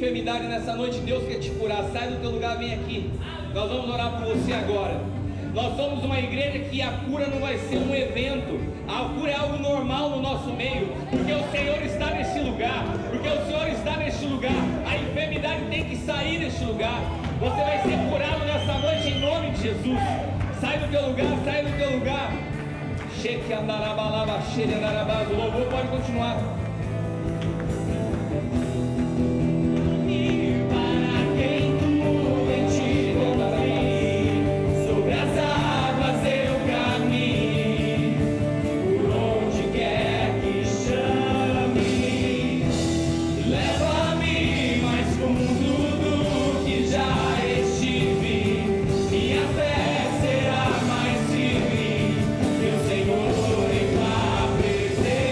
Enfermidade nessa noite, Deus quer te curar. Sai do teu lugar, vem aqui. Nós vamos orar por você agora. Nós somos uma igreja que a cura não vai ser um evento. A cura é algo normal no nosso meio, porque o Senhor está neste lugar. Porque o Senhor está neste lugar. A enfermidade tem que sair deste lugar. Você vai ser curado nessa noite em nome de Jesus. Sai do teu lugar, sai do teu lugar. Cheque andarabalaba, cheque andarabás. O louvor pode continuar. Senhor, em tua presença.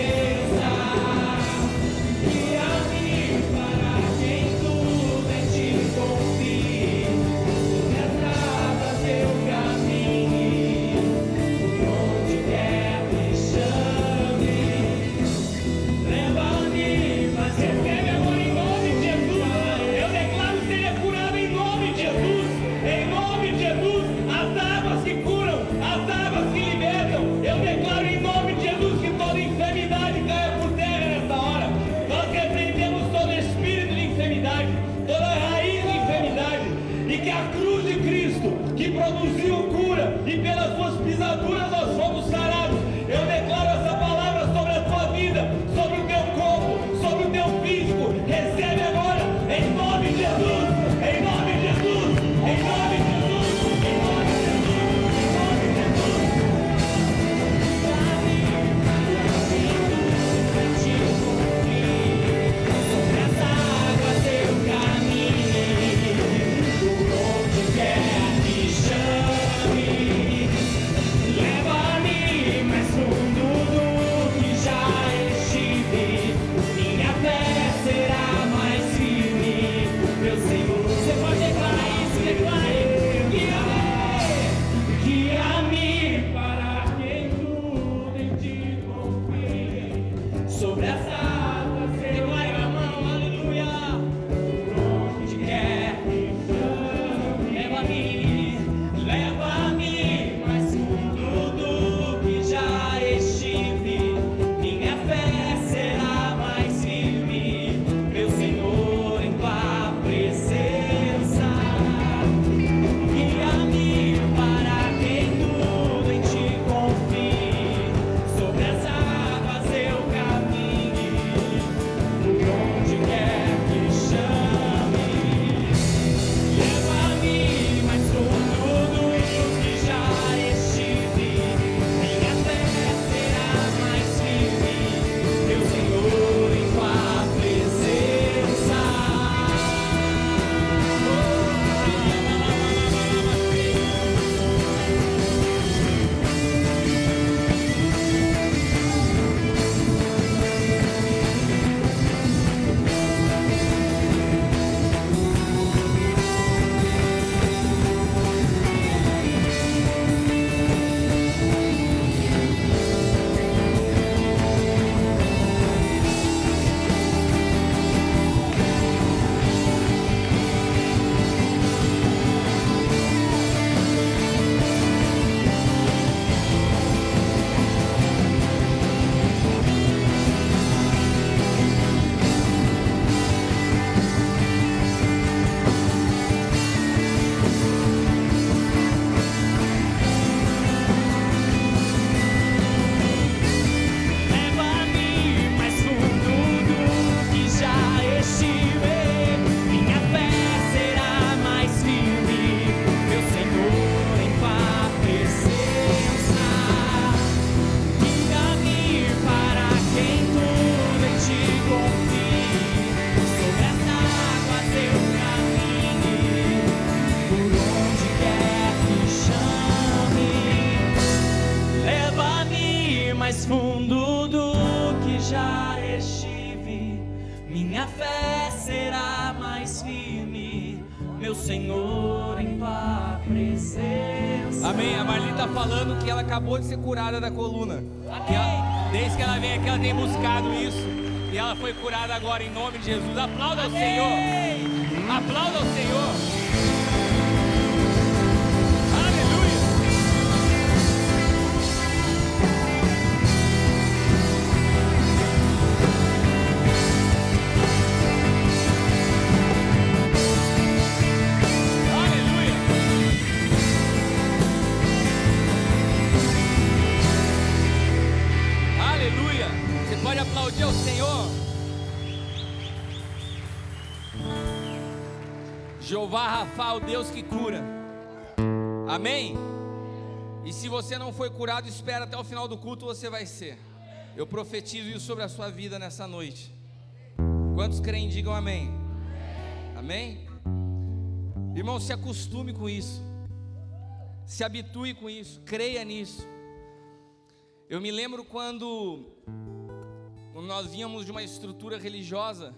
sobre essa água. Declare a mão, aleluia. Onde quer que for, leva-me, leva-me mais fundo do que já estive. Minha fé será mais firme, meu Senhor, em tua presença. Guia-me para quem tudo em ti confie, sobre as águas eu caminhe, por onde quer que chame. Leva-me mais fundo do que já estive, minha fé será mais firme, meu Senhor, em tua presença. Leva-me mais fundo do que já estive, minha fé será mais firme, meu Senhor, em tua presença. Guia-me para quem tudo em ti confie, sobre as águas eu caminhe, por onde quer que chame. Leva-me mais fundo do que já estive, minha fé será mais firme, meu Senhor, em tua presença. Amém. A Marli está falando que ela acabou de ser curada da coluna. Desde que ela vem aqui, ela tem buscado isso. E ela foi curada agora em nome de Jesus. Aplauda ao Senhor. Aplauda ao Senhor. Aleluia. Aleluia. Aleluia. Você pode aplaudir ao Senhor. Jeová Rafa, o Deus que cura. Amém? E se você não foi curado, espera até o final do culto, você vai ser. Eu profetizo isso sobre a sua vida nessa noite. Quantos creem, digam amém. Amém? Irmão, se acostume com isso. Se habitue com isso. Creia nisso. Eu me lembro quando nós vínhamos de uma estrutura religiosa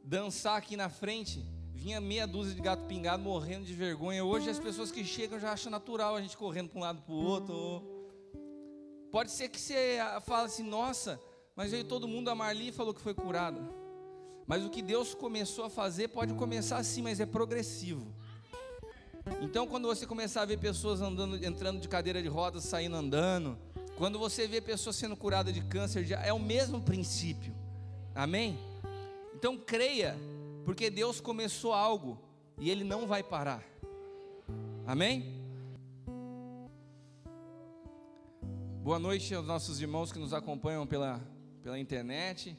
dançar aqui na frente, vinha meia dúzia de gato pingado morrendo de vergonha. Hoje as pessoas que chegam já acham natural a gente correndo para um lado para o outro. Pode ser que você fale assim, nossa, mas veio todo mundo, a Marli falou que foi curada. Mas o que Deus começou a fazer pode começar assim, mas é progressivo. Então quando você começar a ver pessoas andando, entrando de cadeira de rodas, saindo andando, quando você vê pessoas sendo curadas de câncer, já é o mesmo princípio. Amém? Então creia, porque Deus começou algo e Ele não vai parar. Amém? Boa noite aos nossos irmãos que nos acompanham pela internet,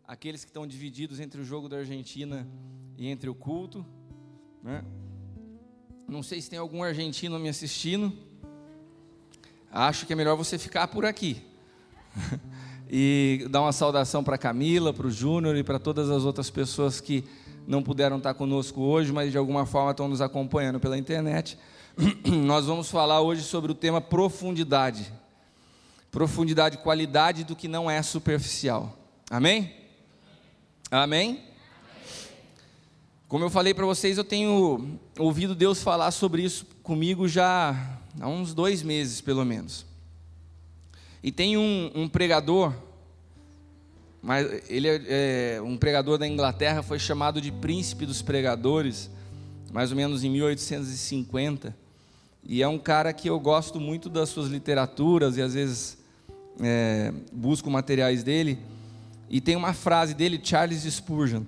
aqueles que estão divididos entre o jogo da Argentina e entre o culto, né? Não sei se tem algum argentino me assistindo. Acho que é melhor você ficar por aqui e dar uma saudação para Camila, para o Júnior e para todas as outras pessoas que não puderam estar conosco hoje, mas de alguma forma estão nos acompanhando pela internet. Nós vamos falar hoje sobre o tema profundidade. Profundidade, qualidade do que não é superficial. Amém? Amém? Como eu falei para vocês, eu tenho ouvido Deus falar sobre isso comigo já há uns 2 meses, pelo menos. E tem um pregador mas ele é um pregador da Inglaterra, foi chamado de príncipe dos pregadores, mais ou menos em 1850, e é um cara que eu gosto muito das suas literaturas, e às vezes busco materiais dele, e tem uma frase dele, Charles Spurgeon,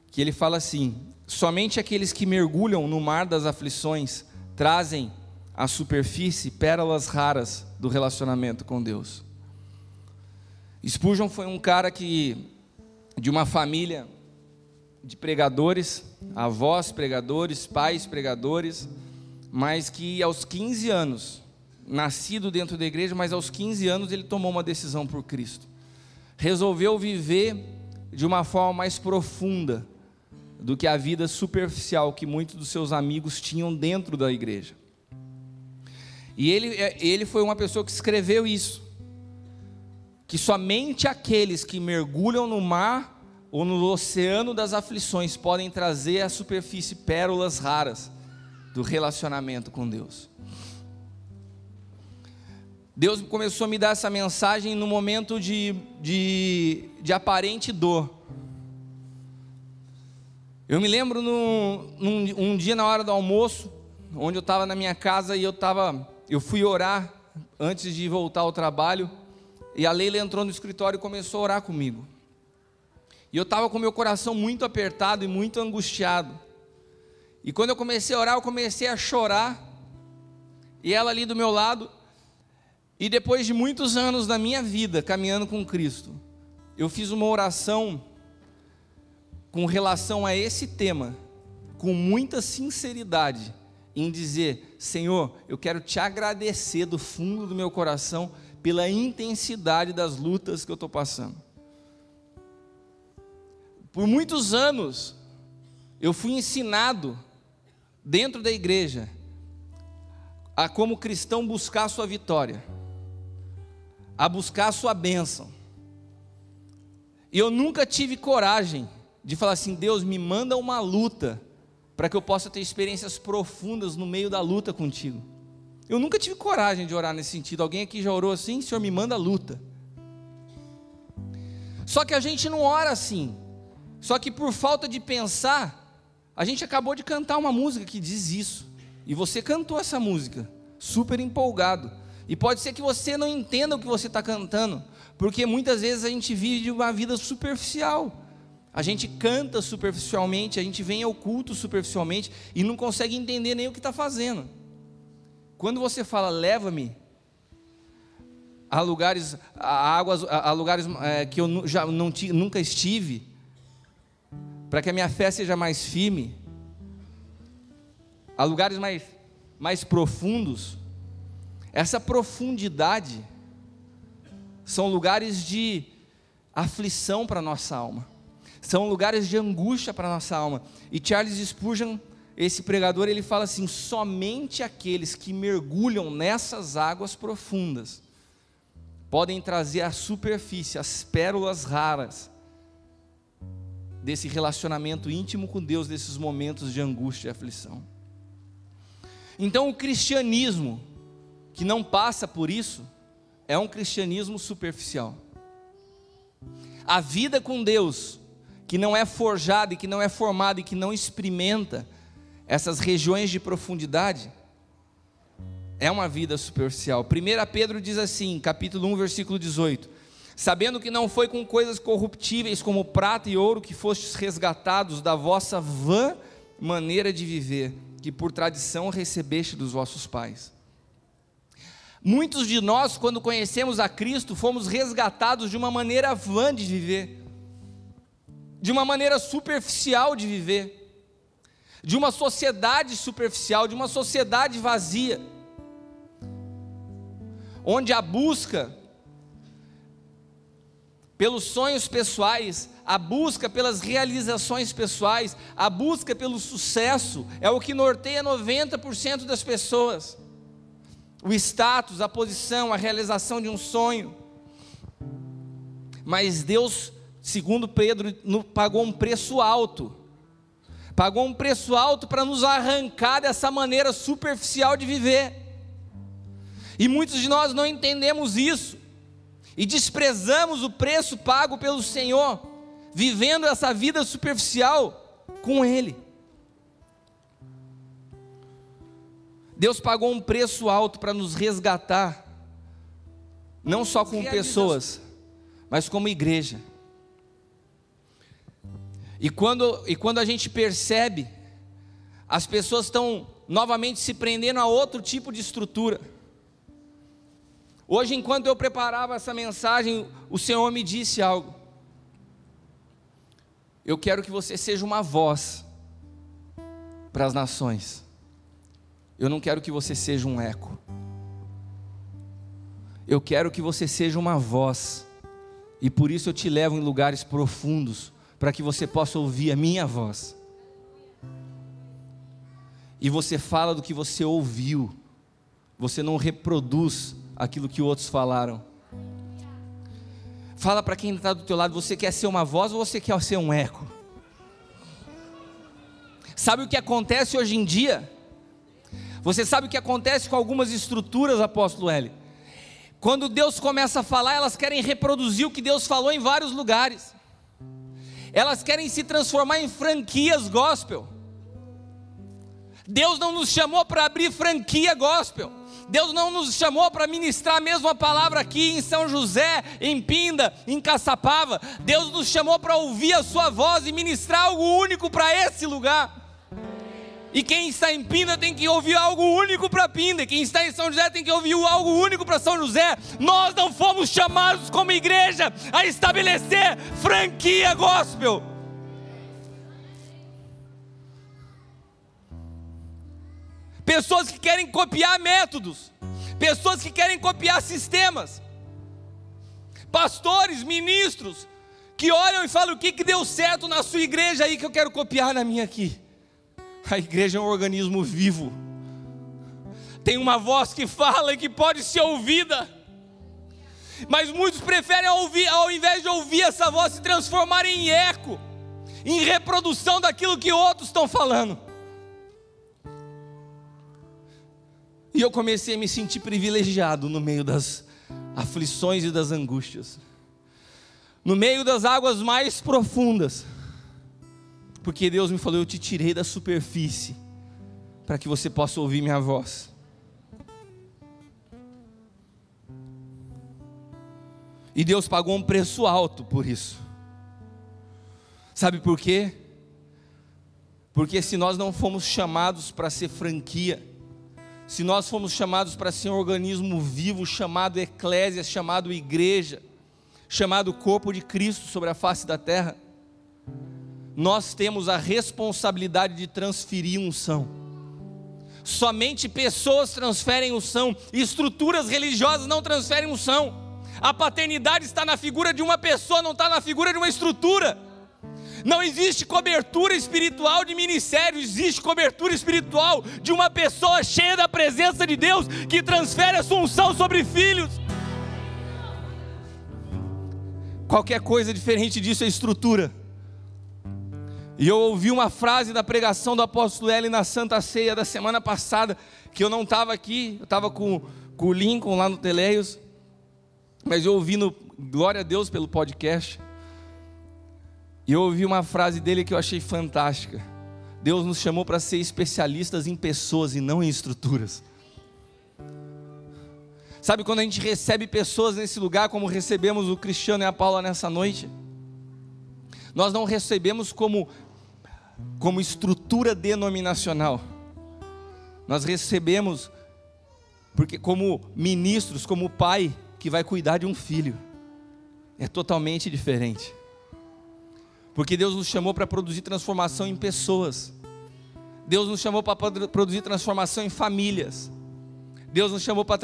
que ele fala assim: somente aqueles que mergulham no mar das aflições trazem à superfície pérolas raras do relacionamento com Deus. Spurgeon foi um cara de uma família de pregadores, avós pregadores, pais pregadores, mas que aos 15 anos, nascido dentro da igreja, mas aos 15 anos ele tomou uma decisão por Cristo. Resolveu viver de uma forma mais profunda do que a vida superficial que muitos dos seus amigos tinham dentro da igreja. E ele foi uma pessoa que escreveu isso, que somente aqueles que mergulham no mar ou no oceano das aflições podem trazer à superfície pérolas raras do relacionamento com Deus. Deus começou a me dar essa mensagem no momento de aparente dor. Eu me lembro um dia na hora do almoço, onde eu estava na minha casa e eu fui orar antes de voltar ao trabalho, e a Leila entrou no escritório e começou a orar comigo. E eu estava com meu coração muito apertado e muito angustiado. E quando eu comecei a orar, eu comecei a chorar, e ela ali do meu lado. E depois de muitos anos da minha vida caminhando com Cristo, eu fiz uma oração com relação a esse tema, com muita sinceridade, em dizer: Senhor, eu quero te agradecer do fundo do meu coração pela intensidade das lutas que eu estou passando. Por muitos anos, eu fui ensinado dentro da igreja a, como cristão, buscar a sua vitória, a buscar a sua bênção. E eu nunca tive coragem de falar assim: Deus, me manda uma luta para que eu possa ter experiências profundas no meio da luta contigo. Eu nunca tive coragem de orar nesse sentido. Alguém aqui já orou assim? Senhor, me manda luta. Só que a gente não ora assim. Só que por falta de pensar, a gente acabou de cantar uma música que diz isso, e você cantou essa música super empolgado, e pode ser que você não entenda o que você está cantando, porque muitas vezes a gente vive de uma vida superficial. A gente canta superficialmente, a gente vem ao culto superficialmente e não consegue entender nem o que está fazendo. Quando você fala: leva-me a lugares, a lugares que eu nunca estive, para que a minha fé seja mais firme, a lugares mais profundos, essa profundidade são lugares de aflição para a nossa alma, são lugares de angústia para a nossa alma. E Charles Spurgeon, esse pregador, ele fala assim: somente aqueles que mergulham nessas águas profundas podem trazer à superfície as pérolas raras desse relacionamento íntimo com Deus, desses momentos de angústia e aflição. Então o cristianismo que não passa por isso é um cristianismo superficial. A vida com Deus, que não é forjada e que não é formada e que não experimenta essas regiões de profundidade, é uma vida superficial. 1 Pedro diz assim, capítulo 1, versículo 18: sabendo que não foi com coisas corruptíveis como prata e ouro que fostes resgatados da vossa vã maneira de viver, que por tradição recebeste dos vossos pais. Muitos de nós, quando conhecemos a Cristo, fomos resgatados de uma maneira vã de viver, de uma maneira superficial de viver, de uma sociedade superficial, de uma sociedade vazia, onde a busca pelos sonhos pessoais, a busca pelas realizações pessoais, a busca pelo sucesso é o que norteia 90% das pessoas. O status, a posição, a realização de um sonho. Mas Deus, segundo Pedro, pagou um preço alto. Pagou um preço alto para nos arrancar dessa maneira superficial de viver. E muitos de nós não entendemos isso. e desprezamos o preço pago pelo Senhor, vivendo essa vida superficial com Ele. Deus pagou um preço alto para nos resgatar, não só como pessoas, mas como igreja. E quando a gente percebe, as pessoas estão novamente se prendendo a outro tipo de estrutura. Hoje, enquanto eu preparava essa mensagem, o Senhor me disse algo. Eu quero que você seja uma voz para as nações. Eu não quero que você seja um eco. Eu quero que você seja uma voz. E por isso eu te levo em lugares profundos, para que você possa ouvir a minha voz. E você fala do que você ouviu. Você não reproduz aquilo que outros falaram. Fala para quem está do teu lado, você quer ser uma voz ou você quer ser um eco? Sabe o que acontece hoje em dia? Você sabe o que acontece com algumas estruturas, apóstolo L? Quando Deus começa a falar, elas querem reproduzir o que Deus falou em vários lugares. Elas querem se transformar em franquias gospel. Deus não nos chamou para abrir franquia gospel. Deus não nos chamou para ministrar a mesma palavra aqui em São José, em Pinda, em Caçapava. Deus nos chamou para ouvir a sua voz e ministrar algo único para esse lugar. E quem está em Pinda tem que ouvir algo único para Pinda. Quem está em São José tem que ouvir algo único para São José. Nós não fomos chamados como igreja a estabelecer franquia gospel. Pessoas que querem copiar métodos, pessoas que querem copiar sistemas, pastores, ministros, que olham e falam: o que deu certo na sua igreja aí que eu quero copiar na minha aqui? A igreja é um organismo vivo, tem uma voz que fala e que pode ser ouvida, mas muitos preferem ouvir, ao invés de ouvir essa voz, se transformar em eco, em reprodução daquilo que outros estão falando. E eu comecei a me sentir privilegiado no meio das aflições e das angústias, no meio das águas mais profundas, porque Deus me falou: eu te tirei da superfície, para que você possa ouvir minha voz. E Deus pagou um preço alto por isso. Sabe por quê? Porque se nós não fomos chamados para ser franquia, se nós fomos chamados para ser um organismo vivo, chamado eclésia, chamado igreja, chamado corpo de Cristo sobre a face da terra, nós temos a responsabilidade de transferir unção. Somente pessoas transferem unção, estruturas religiosas não transferem unção. A paternidade está na figura de uma pessoa, não está na figura de uma estrutura. Não existe cobertura espiritual de ministério, existe cobertura espiritual de uma pessoa cheia da presença de Deus, que transfere a sua unção sobre filhos. Qualquer coisa diferente disso é estrutura. E eu ouvi uma frase da pregação do apóstolo L na Santa Ceia da semana passada, que eu não estava aqui, eu estava com o Lincoln lá no Teleios, mas eu ouvi no Glória a Deus pelo podcast, e eu ouvi uma frase dele que eu achei fantástica: Deus nos chamou para ser especialistas em pessoas e não em estruturas. Sabe quando a gente recebe pessoas nesse lugar, como recebemos o Cristiano e a Paula nessa noite? Nós não recebemos como estrutura denominacional. Nós recebemos porque como ministros, como pai que vai cuidar de um filho. É totalmente diferente. Porque Deus nos chamou para produzir transformação em pessoas. Deus nos chamou para produzir transformação em famílias. Deus nos chamou para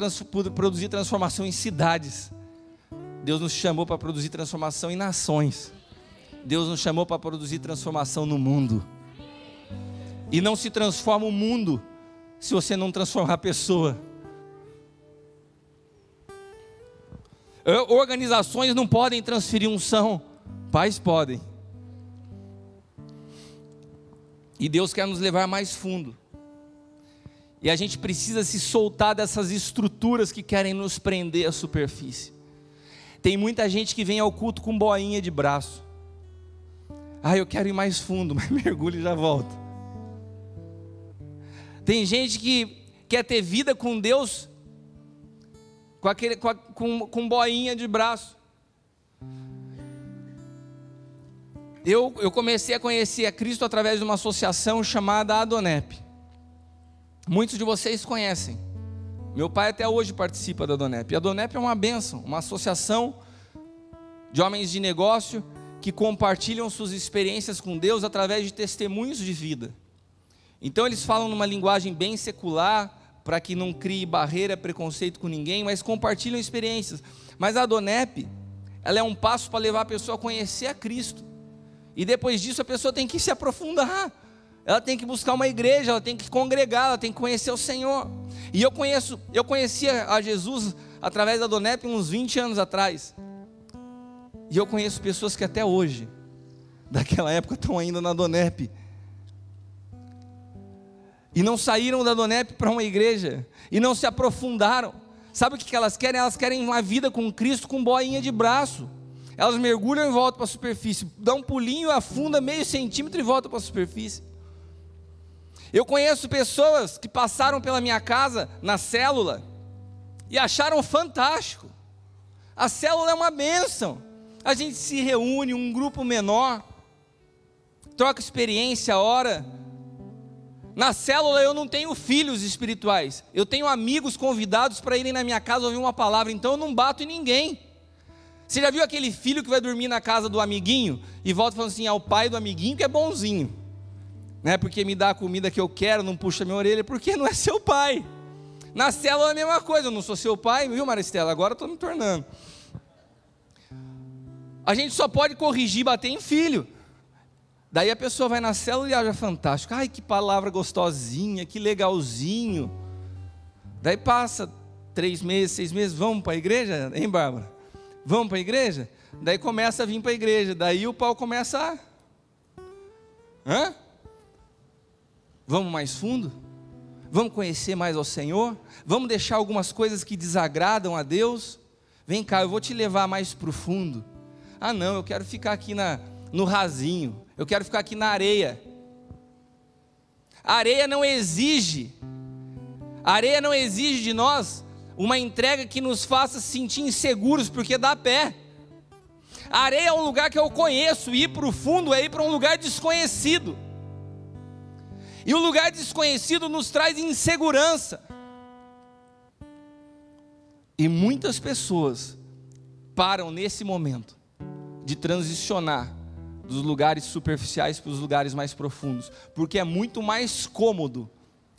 produzir transformação em cidades. Deus nos chamou para produzir transformação em nações. Deus nos chamou para produzir transformação no mundo. E não se transforma o mundo se você não transformar a pessoa. Organizações não podem transferir unção, pais podem. E Deus quer nos levar mais fundo. E a gente precisa se soltar dessas estruturas que querem nos prender à superfície. Tem muita gente que vem ao culto com boinha de braço. Eu quero ir mais fundo, mas mergulho e já volto. Tem gente que quer ter vida com Deus com boinha de braço. Eu comecei a conhecer a Cristo através de uma associação chamada Adonep. Muitos de vocês conhecem. Meu pai até hoje participa da Adonep. A Adonep é uma bênção, uma associação de homens de negócio que compartilham suas experiências com Deus através de testemunhos de vida. Então eles falam numa linguagem bem secular, para que não crie barreira, preconceito com ninguém, mas compartilham experiências. Mas a Adonep, ela é um passo para levar a pessoa a conhecer a Cristo. E depois disso a pessoa tem que se aprofundar. Ela tem que buscar uma igreja, ela tem que congregar, ela tem que conhecer o Senhor. E eu conhecia a Jesus através da Adonep uns 20 anos atrás. E eu conheço pessoas que até hoje, daquela época, estão ainda na Adonep. E não saíram da Adonep para uma igreja. E não se aprofundaram. Sabe o que elas querem? Elas querem uma vida com Cristo com boinha de braço. Elas mergulham e voltam para a superfície. Dão um pulinho, afunda meio centímetro e voltam para a superfície. Eu conheço pessoas que passaram pela minha casa na célula e acharam fantástico. A célula é uma bênção. A gente se reúne, um grupo menor, troca experiência, ora. Na célula eu não tenho filhos espirituais. Eu tenho amigos convidados para irem na minha casa ouvir uma palavra. Então eu não bato em ninguém. Você já viu aquele filho que vai dormir na casa do amiguinho e volta falando assim, o pai do amiguinho que é bonzinho, né? Porque me dá a comida que eu quero, não puxa minha orelha, porque não é seu pai. Na célula é a mesma coisa, eu não sou seu pai, viu, Maristela? Agora eu estou me tornando. A gente só pode corrigir, bater em filho. Daí a pessoa vai na célula e acha fantástico. Ai, que palavra gostosinha, que legalzinho. Daí passa 3 meses, 6 meses, vamos para a igreja, hein, Bárbara? Vamos para a igreja? Daí começa a vir para a igreja. Daí o pau começa a... Vamos mais fundo? Vamos conhecer mais ao Senhor? Vamos deixar algumas coisas que desagradam a Deus? Vem cá, eu vou te levar mais para o fundo. Não, eu quero ficar aqui no rasinho. Eu quero ficar aqui na areia. A areia não exige de nós uma entrega que nos faça se sentir inseguros, porque dá pé. A areia é um lugar que eu conheço, ir para o fundo é ir para um lugar desconhecido. E o lugar desconhecido nos traz insegurança. E muitas pessoas param nesse momento de transicionar dos lugares superficiais para os lugares mais profundos, porque é muito mais cômodo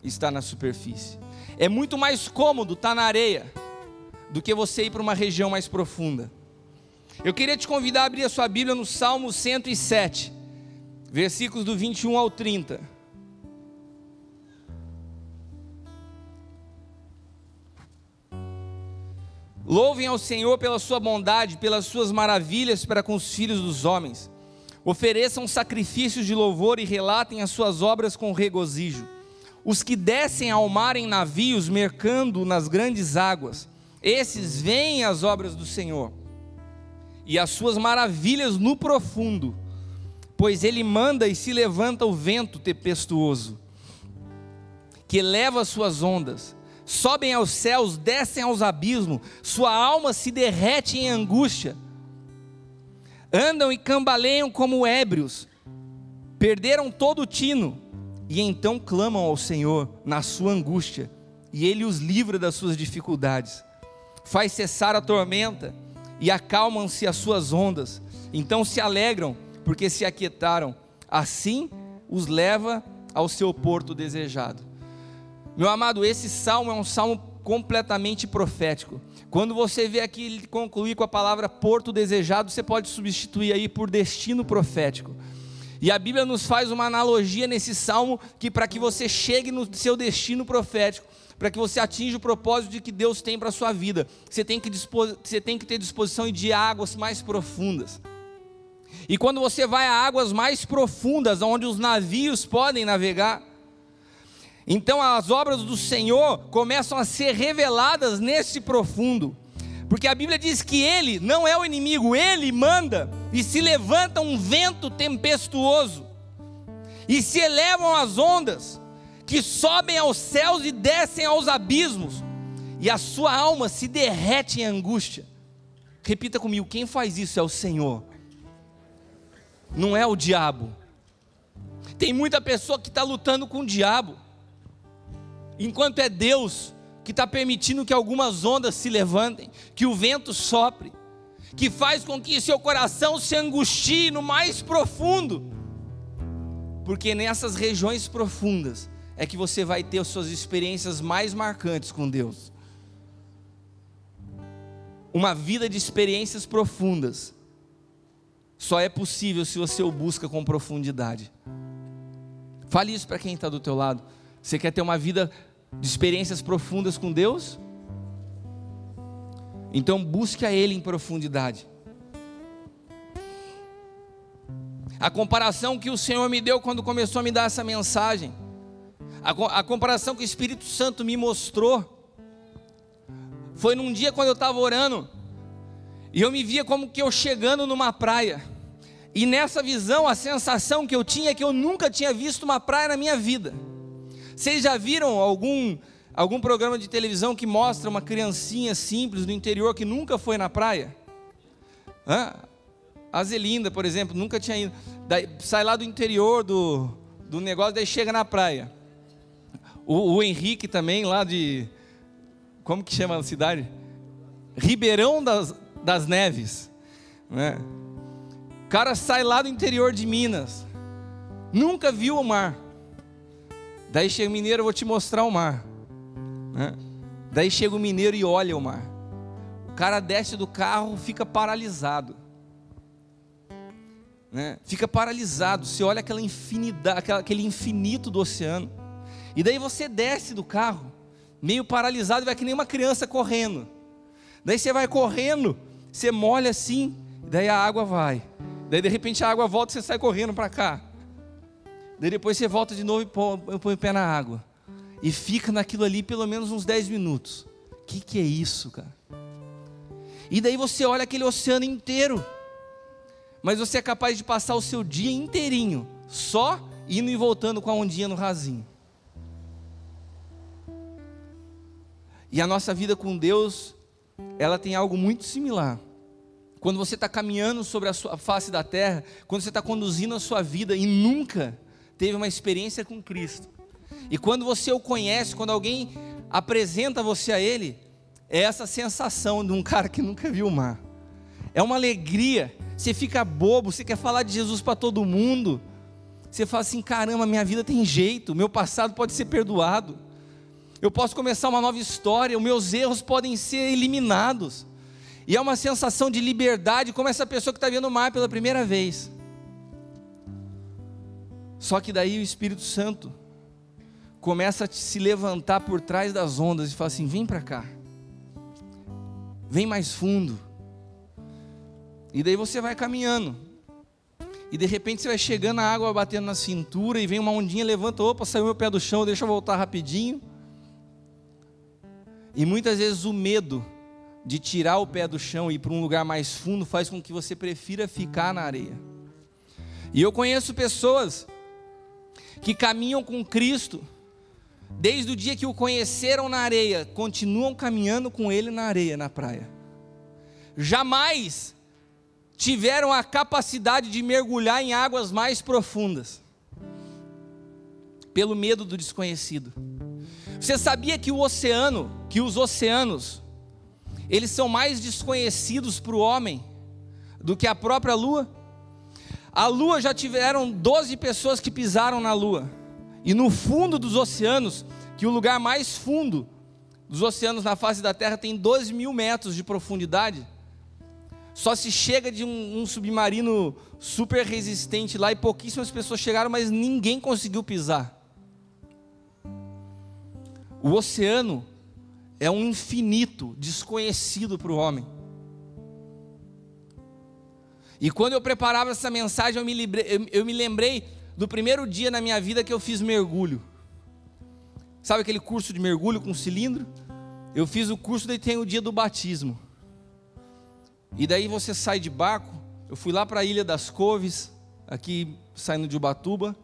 estar na superfície. É muito mais cômodo estar na areia do que você ir para uma região mais profunda. Eu queria te convidar a abrir a sua Bíblia no Salmo 107, versículos do 21 ao 30. Louvem ao Senhor pela sua bondade, pelas suas maravilhas para com os filhos dos homens. Ofereçam sacrifícios de louvor e relatem as suas obras com regozijo. Os que descem ao mar em navios, mercando nas grandes águas, esses veem as obras do Senhor e as suas maravilhas no profundo, pois Ele manda e se levanta o vento tempestuoso, que leva as suas ondas. Sobem aos céus, descem aos abismos, sua alma se derrete em angústia. Andam e cambaleiam como ébrios, perderam todo o tino, e então clamam ao Senhor na sua angústia, e Ele os livra das suas dificuldades. Faz cessar a tormenta, e acalmam-se as suas ondas. Então se alegram, porque se aquietaram. Assim os leva ao seu porto desejado. Meu amado, esse salmo é um salmo completamente profético. Quando você vê aqui ele concluir com a palavra porto desejado, você pode substituir aí por destino profético. E a Bíblia nos faz uma analogia nesse salmo, que para que você chegue no seu destino profético, para que você atinja o propósito de que Deus tem para a sua vida, você tem que ter disposição de águas mais profundas. E quando você vai a águas mais profundas, onde os navios podem navegar, então as obras do Senhor começam a ser reveladas nesse profundo. Porque a Bíblia diz que Ele não é o inimigo, Ele manda, e se levanta um vento tempestuoso, e se elevam as ondas, que sobem aos céus e descem aos abismos, e a sua alma se derrete em angústia. Repita comigo, quem faz isso é o Senhor, não é o diabo. Tem muita pessoa que está lutando com o diabo, enquanto é Deus que está permitindo que algumas ondas se levantem, que o vento sopre, que faz com que seu coração se angustie no mais profundo, porque nessas regiões profundas é que você vai ter as suas experiências mais marcantes com Deus. Uma vida de experiências profundas só é possível se você o busca com profundidade. Fale isso para quem está do teu lado. Você quer ter uma vida de experiências profundas com Deus? Então busque a Ele em profundidade. A comparação que o Senhor me deu quando começou a me dar essa mensagem, a comparação que o Espírito Santo me mostrou, foi num dia quando eu estava orando, e eu me via como que eu chegando numa praia, e nessa visão a sensação que eu tinha é que eu nunca tinha visto uma praia na minha vida. Vocês já viram algum programa de televisão que mostra uma criancinha simples do interior que nunca foi na praia? A Zelinda, por exemplo, nunca tinha ido. Daí, sai lá do interior do negócio, daí chega na praia. O Henrique também, lá de... Como que chama a cidade? Ribeirão das Neves, né? O cara sai lá do interior de Minas, nunca viu o mar. Daí chega o mineiro, eu vou te mostrar o mar, né? Daí chega o mineiro e olha o mar. O cara desce do carro, fica paralisado, né? Fica paralisado. Você olha aquela infinidade, aquele infinito do oceano. E daí você desce do carro, meio paralisado, vai que nem uma criança correndo. Daí você vai correndo, você molha assim, daí a água vai. Daí de repente a água volta e você sai correndo para cá. Daí depois você volta de novo e põe o pé na água. E fica naquilo ali pelo menos uns 10 minutos. Que é isso, cara? E daí você olha aquele oceano inteiro. Mas você é capaz de passar o seu dia inteirinho só indo e voltando com a ondinha no rasinho. E a nossa vida com Deus, ela tem algo muito similar. Quando você está caminhando sobre a sua face da terra, quando você está conduzindo a sua vida e nunca teve uma experiência com Cristo, e quando você o conhece, quando alguém apresenta você a Ele, é essa sensação de um cara que nunca viu o mar. É uma alegria, você fica bobo, você quer falar de Jesus para todo mundo. Você fala assim, caramba, minha vida tem jeito, meu passado pode ser perdoado, eu posso começar uma nova história, os meus erros podem ser eliminados. E é uma sensação de liberdade, como essa pessoa que está vendo o mar pela primeira vez. Só que daí o Espírito Santo começa a se levantar por trás das ondas e fala assim, vem para cá, vem mais fundo. E daí você vai caminhando, e de repente você vai chegando, a água batendo na cintura, e vem uma ondinha, levanta, opa, saiu meu pé do chão, deixa eu voltar rapidinho. E muitas vezes o medo de tirar o pé do chão e ir para um lugar mais fundo faz com que você prefira ficar na areia. E eu conheço pessoas que caminham com Cristo desde o dia que o conheceram na areia, continuam caminhando com Ele na areia, na praia. Jamais tiveram a capacidade de mergulhar em águas mais profundas, pelo medo do desconhecido. Você sabia que os oceanos, eles são mais desconhecidos para o homem do que a própria lua? A lua, já tiveram 12 pessoas que pisaram na lua. E no fundo dos oceanos, que o lugar mais fundo dos oceanos na face da terra tem 12.000 metros de profundidade, só se chega de um submarino super resistente lá, e pouquíssimas pessoas chegaram, mas ninguém conseguiu pisar. O oceano é um infinito desconhecido para o homem. E quando eu preparava essa mensagem, eu me lembrei do primeiro dia na minha vida que eu fiz mergulho. Sabe aquele curso de mergulho com cilindro? Eu fiz o curso, daí tem o dia do batismo. E daí você sai de barco. Eu fui lá para a Ilha das Couves, aqui saindo de Ubatuba.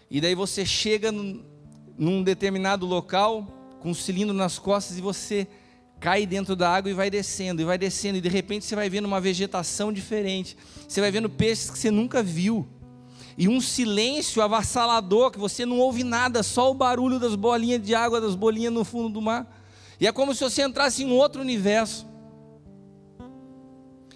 E daí você chega num determinado local, com um cilindro nas costas, e você cai dentro da água e vai descendo, e de repente você vai vendo uma vegetação diferente, você vai vendo peixes que você nunca viu, e um silêncio avassalador, que você não ouve nada, só o barulho das bolinhas de água, das bolinhas no fundo do mar, e é como se você entrasse em um outro universo.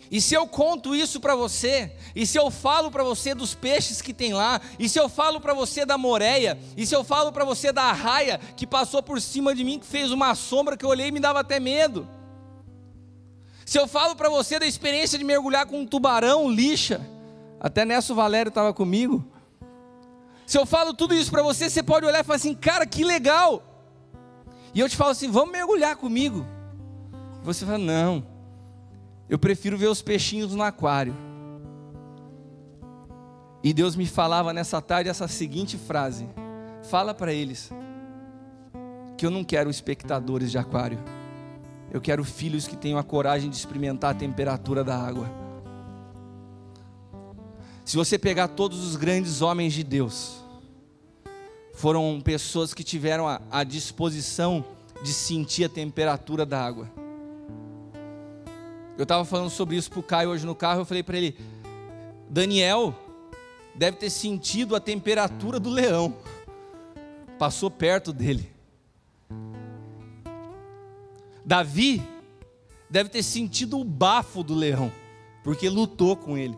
E se eu conto isso para você, e se eu falo para você dos peixes que tem lá, e se eu falo para você da moreia, e se eu falo para você da arraia que passou por cima de mim, que fez uma sombra que eu olhei e me dava até medo, se eu falo para você da experiência de mergulhar com um tubarão, lixa, até nessa o Valério estava comigo, se eu falo tudo isso para você, você pode olhar e falar assim, cara, que legal, e eu te falo assim, vamos mergulhar comigo, você fala, não, eu prefiro ver os peixinhos no aquário. E Deus me falava nessa tarde essa seguinte frase: fala para eles que eu não quero espectadores de aquário, eu quero filhos que tenham a coragem de experimentar a temperatura da água. Se você pegar todos os grandes homens de Deus, foram pessoas que tiveram a disposição de sentir a temperatura da água. Eu estava falando sobre isso para o Caio hoje no carro, eu falei para ele, Daniel deve ter sentido a temperatura do leão, passou perto dele. Davi deve ter sentido o bafo do leão, porque lutou com ele.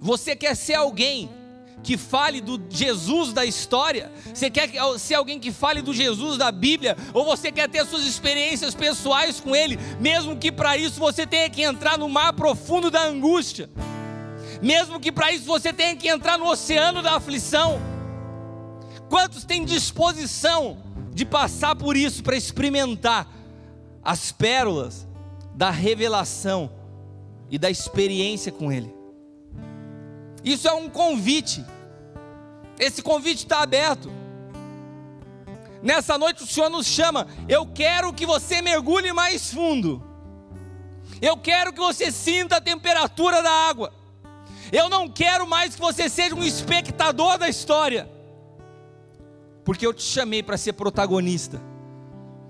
Você quer ser alguém que fale do Jesus da história? Você quer ser alguém que fale do Jesus da Bíblia? Ou você quer ter suas experiências pessoais com Ele, mesmo que para isso você tenha que entrar no mar profundo da angústia, mesmo que para isso você tenha que entrar no oceano da aflição? Quantos têm disposição de passar por isso para experimentar as pérolas da revelação e da experiência com Ele? Isso é um convite. Esse convite está aberto. Nessa noite o Senhor nos chama. Eu quero que você mergulhe mais fundo. Eu quero que você sinta a temperatura da água. Eu não quero mais que você seja um espectador da história, porque eu te chamei para ser protagonista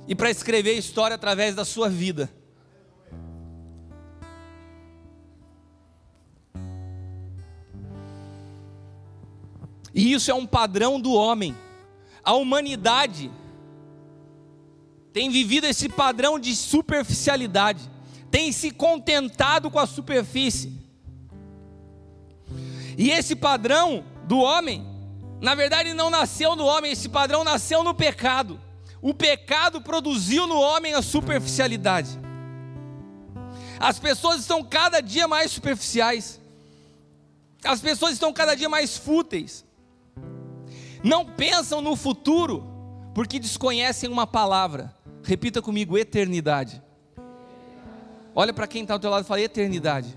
e para escrever a história através da sua vida. E isso é um padrão do homem. A humanidade tem vivido esse padrão de superficialidade, tem se contentado com a superfície. E esse padrão do homem, na verdade não nasceu no homem, esse padrão nasceu no pecado. O pecado produziu no homem a superficialidade. As pessoas estão cada dia mais superficiais. As pessoas estão cada dia mais fúteis. Não pensam no futuro, porque desconhecem uma palavra. Repita comigo, eternidade. Olha para quem está ao teu lado e fala, eternidade.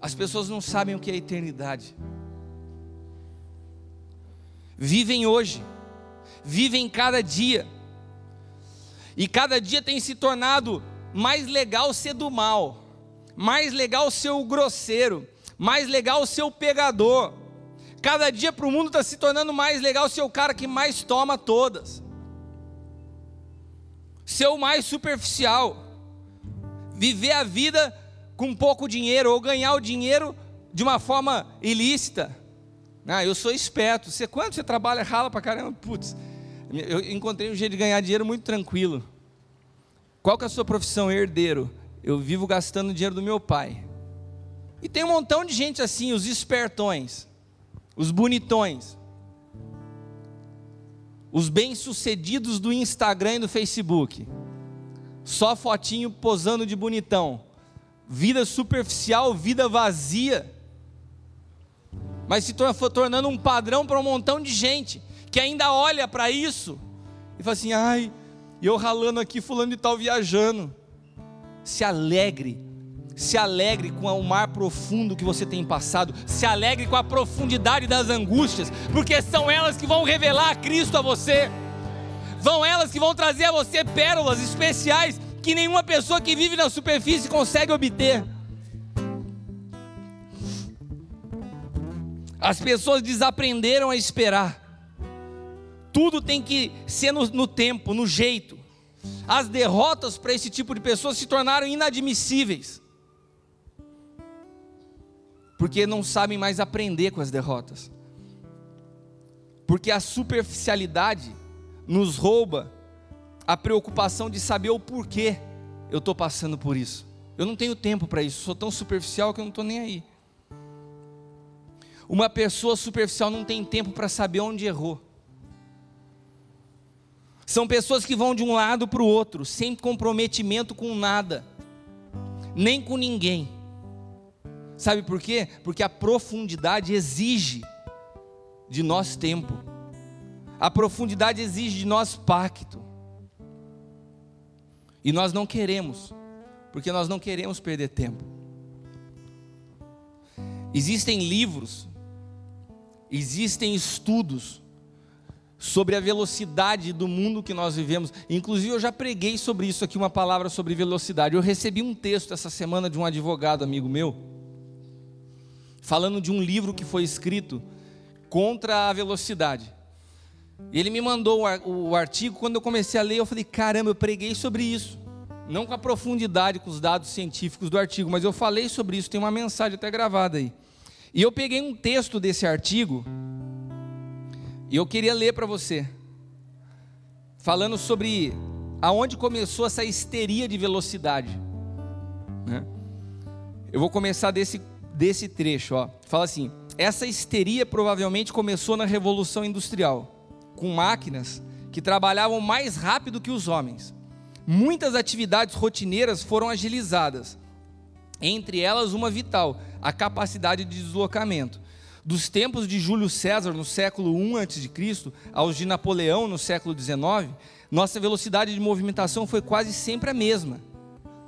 As pessoas não sabem o que é eternidade. Vivem hoje, vivem cada dia. E cada dia tem se tornado mais legal ser do mal, mais legal ser o grosseiro, mais legal ser o pegador. Cada dia para o mundo está se tornando mais legal ser o cara que mais toma todas, ser o mais superficial, viver a vida com pouco dinheiro, ou ganhar o dinheiro de uma forma ilícita. Eu sou esperto. Quando você trabalha, rala pra caramba, putz, eu encontrei um jeito de ganhar dinheiro muito tranquilo. Qual que é a sua profissão? Herdeiro. Eu vivo gastando o dinheiro do meu pai. E tem um montão de gente assim, os espertões, os bonitões, os bem-sucedidos do Instagram e do Facebook, só fotinho posando de bonitão, vida superficial, vida vazia, mas se tornando um padrão para um montão de gente, que ainda olha para isso, e fala assim, ai, eu ralando aqui, fulano de tal viajando. Se alegre com o mar profundo que você tem passado, se alegre com a profundidade das angústias, porque são elas que vão revelar a Cristo a você. Vão elas que vão trazer a você pérolas especiais que nenhuma pessoa que vive na superfície consegue obter. As pessoas desaprenderam a esperar. Tudo tem que ser no tempo, no jeito. As derrotas para esse tipo de pessoas se tornaram inadmissíveis, porque não sabem mais aprender com as derrotas. Porque a superficialidade nos rouba a preocupação de saber o porquê eu estou passando por isso. Eu não tenho tempo para isso, sou tão superficial que eu não estou nem aí. Uma pessoa superficial não tem tempo para saber onde errou. São pessoas que vão de um lado para o outro, sem comprometimento com nada, nem com ninguém. Sabe por quê? Porque a profundidade exige de nós tempo. A profundidade exige de nós pacto. E nós não queremos, porque nós não queremos perder tempo. Existem livros, existem estudos sobre a velocidade do mundo que nós vivemos. Inclusive eu já preguei sobre isso aqui, uma palavra sobre velocidade. Eu recebi um texto essa semana de um advogado amigo meu, falando de um livro que foi escrito contra a velocidade. Ele me mandou o artigo. Quando eu comecei a ler, eu falei, caramba, eu preguei sobre isso. Não com a profundidade, com os dados científicos do artigo, mas eu falei sobre isso, tem uma mensagem até gravada aí. E eu peguei um texto desse artigo, e eu queria ler para você, falando sobre aonde começou essa histeria de velocidade, né? Eu vou começar desse trecho, ó. Fala assim: essa histeria provavelmente começou na Revolução Industrial, com máquinas que trabalhavam mais rápido que os homens. Muitas atividades rotineiras foram agilizadas, entre elas uma vital, a capacidade de deslocamento. Dos tempos de Júlio César, no século I a.C., aos de Napoleão, no século XIX, nossa velocidade de movimentação foi quase sempre a mesma.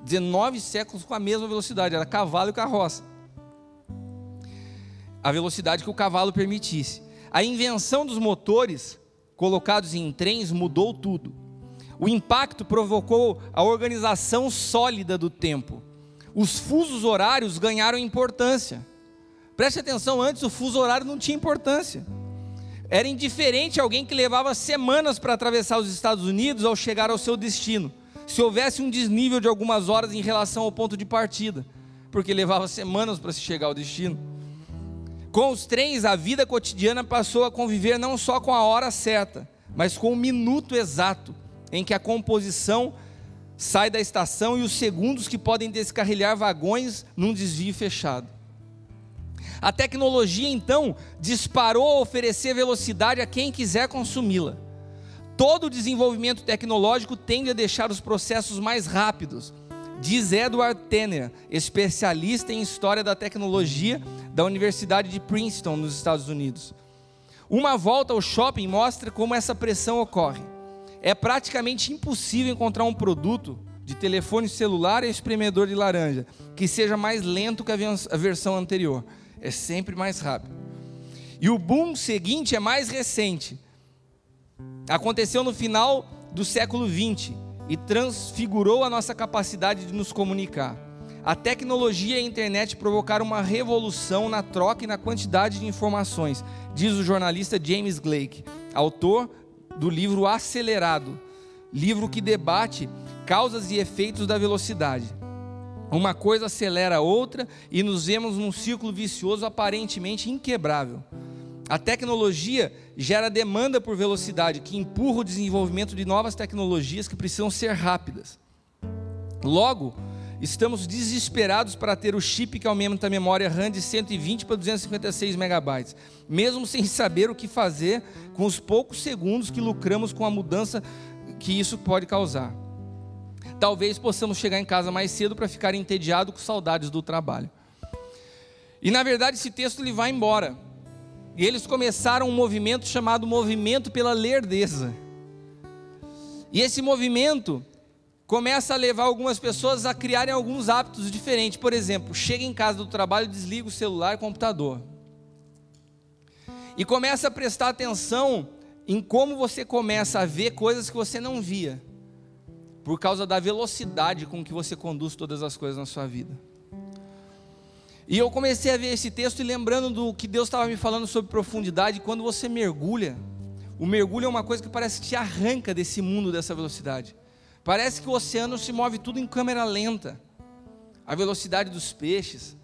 19 séculos com a mesma velocidade, era cavalo e carroça. A velocidade que o cavalo permitisse. A invenção dos motores colocados em trens mudou tudo. O impacto provocou a organização sólida do tempo. Os fusos horários ganharam importância. Preste atenção, antes o fuso horário não tinha importância. Era indiferente alguém que levava semanas para atravessar os Estados Unidos ao chegar ao seu destino, se houvesse um desnível de algumas horas em relação ao ponto de partida, porque levava semanas para se chegar ao destino. Com os trens, a vida cotidiana passou a conviver não só com a hora certa, mas com o minuto exato em que a composição sai da estação e os segundos que podem descarrilhar vagões num desvio fechado. A tecnologia, então, disparou a oferecer velocidade a quem quiser consumi-la. Todo o desenvolvimento tecnológico tende a deixar os processos mais rápidos, diz Edward Tenner, especialista em história da tecnologia da Universidade de Princeton, nos Estados Unidos. Uma volta ao shopping mostra como essa pressão ocorre. É praticamente impossível encontrar um produto de telefone celular e espremedor de laranja que seja mais lento que a versão anterior. É sempre mais rápido. E o boom seguinte é mais recente. Aconteceu no final do século XX e transfigurou a nossa capacidade de nos comunicar. A tecnologia e a internet provocaram uma revolução na troca e na quantidade de informações, diz o jornalista James Blake, autor do livro Acelerado, livro que debate causas e efeitos da velocidade. Uma coisa acelera a outra e nos vemos num círculo vicioso aparentemente inquebrável. A tecnologia gera demanda por velocidade, que empurra o desenvolvimento de novas tecnologias que precisam ser rápidas. Logo, estamos desesperados para ter o chip que aumenta a memória RAM de 120 para 256 megabytes, mesmo sem saber o que fazer com os poucos segundos que lucramos com a mudança que isso pode causar. Talvez possamos chegar em casa mais cedo para ficar entediado com saudades do trabalho. E na verdade esse texto ele vai embora. E eles começaram um movimento chamado Movimento pela Lerdeza. E esse movimento começa a levar algumas pessoas a criarem alguns hábitos diferentes. Por exemplo, chega em casa do trabalho, desliga o celular e o computador. E começa a prestar atenção em como você começa a ver coisas que você não via, por causa da velocidade com que você conduz todas as coisas na sua vida. E eu comecei a ver esse texto e lembrando do que Deus estava me falando sobre profundidade. Quando você mergulha, o mergulho é uma coisa que parece que te arranca desse mundo, dessa velocidade. Parece que o oceano se move tudo em câmera lenta. A velocidade dos peixes,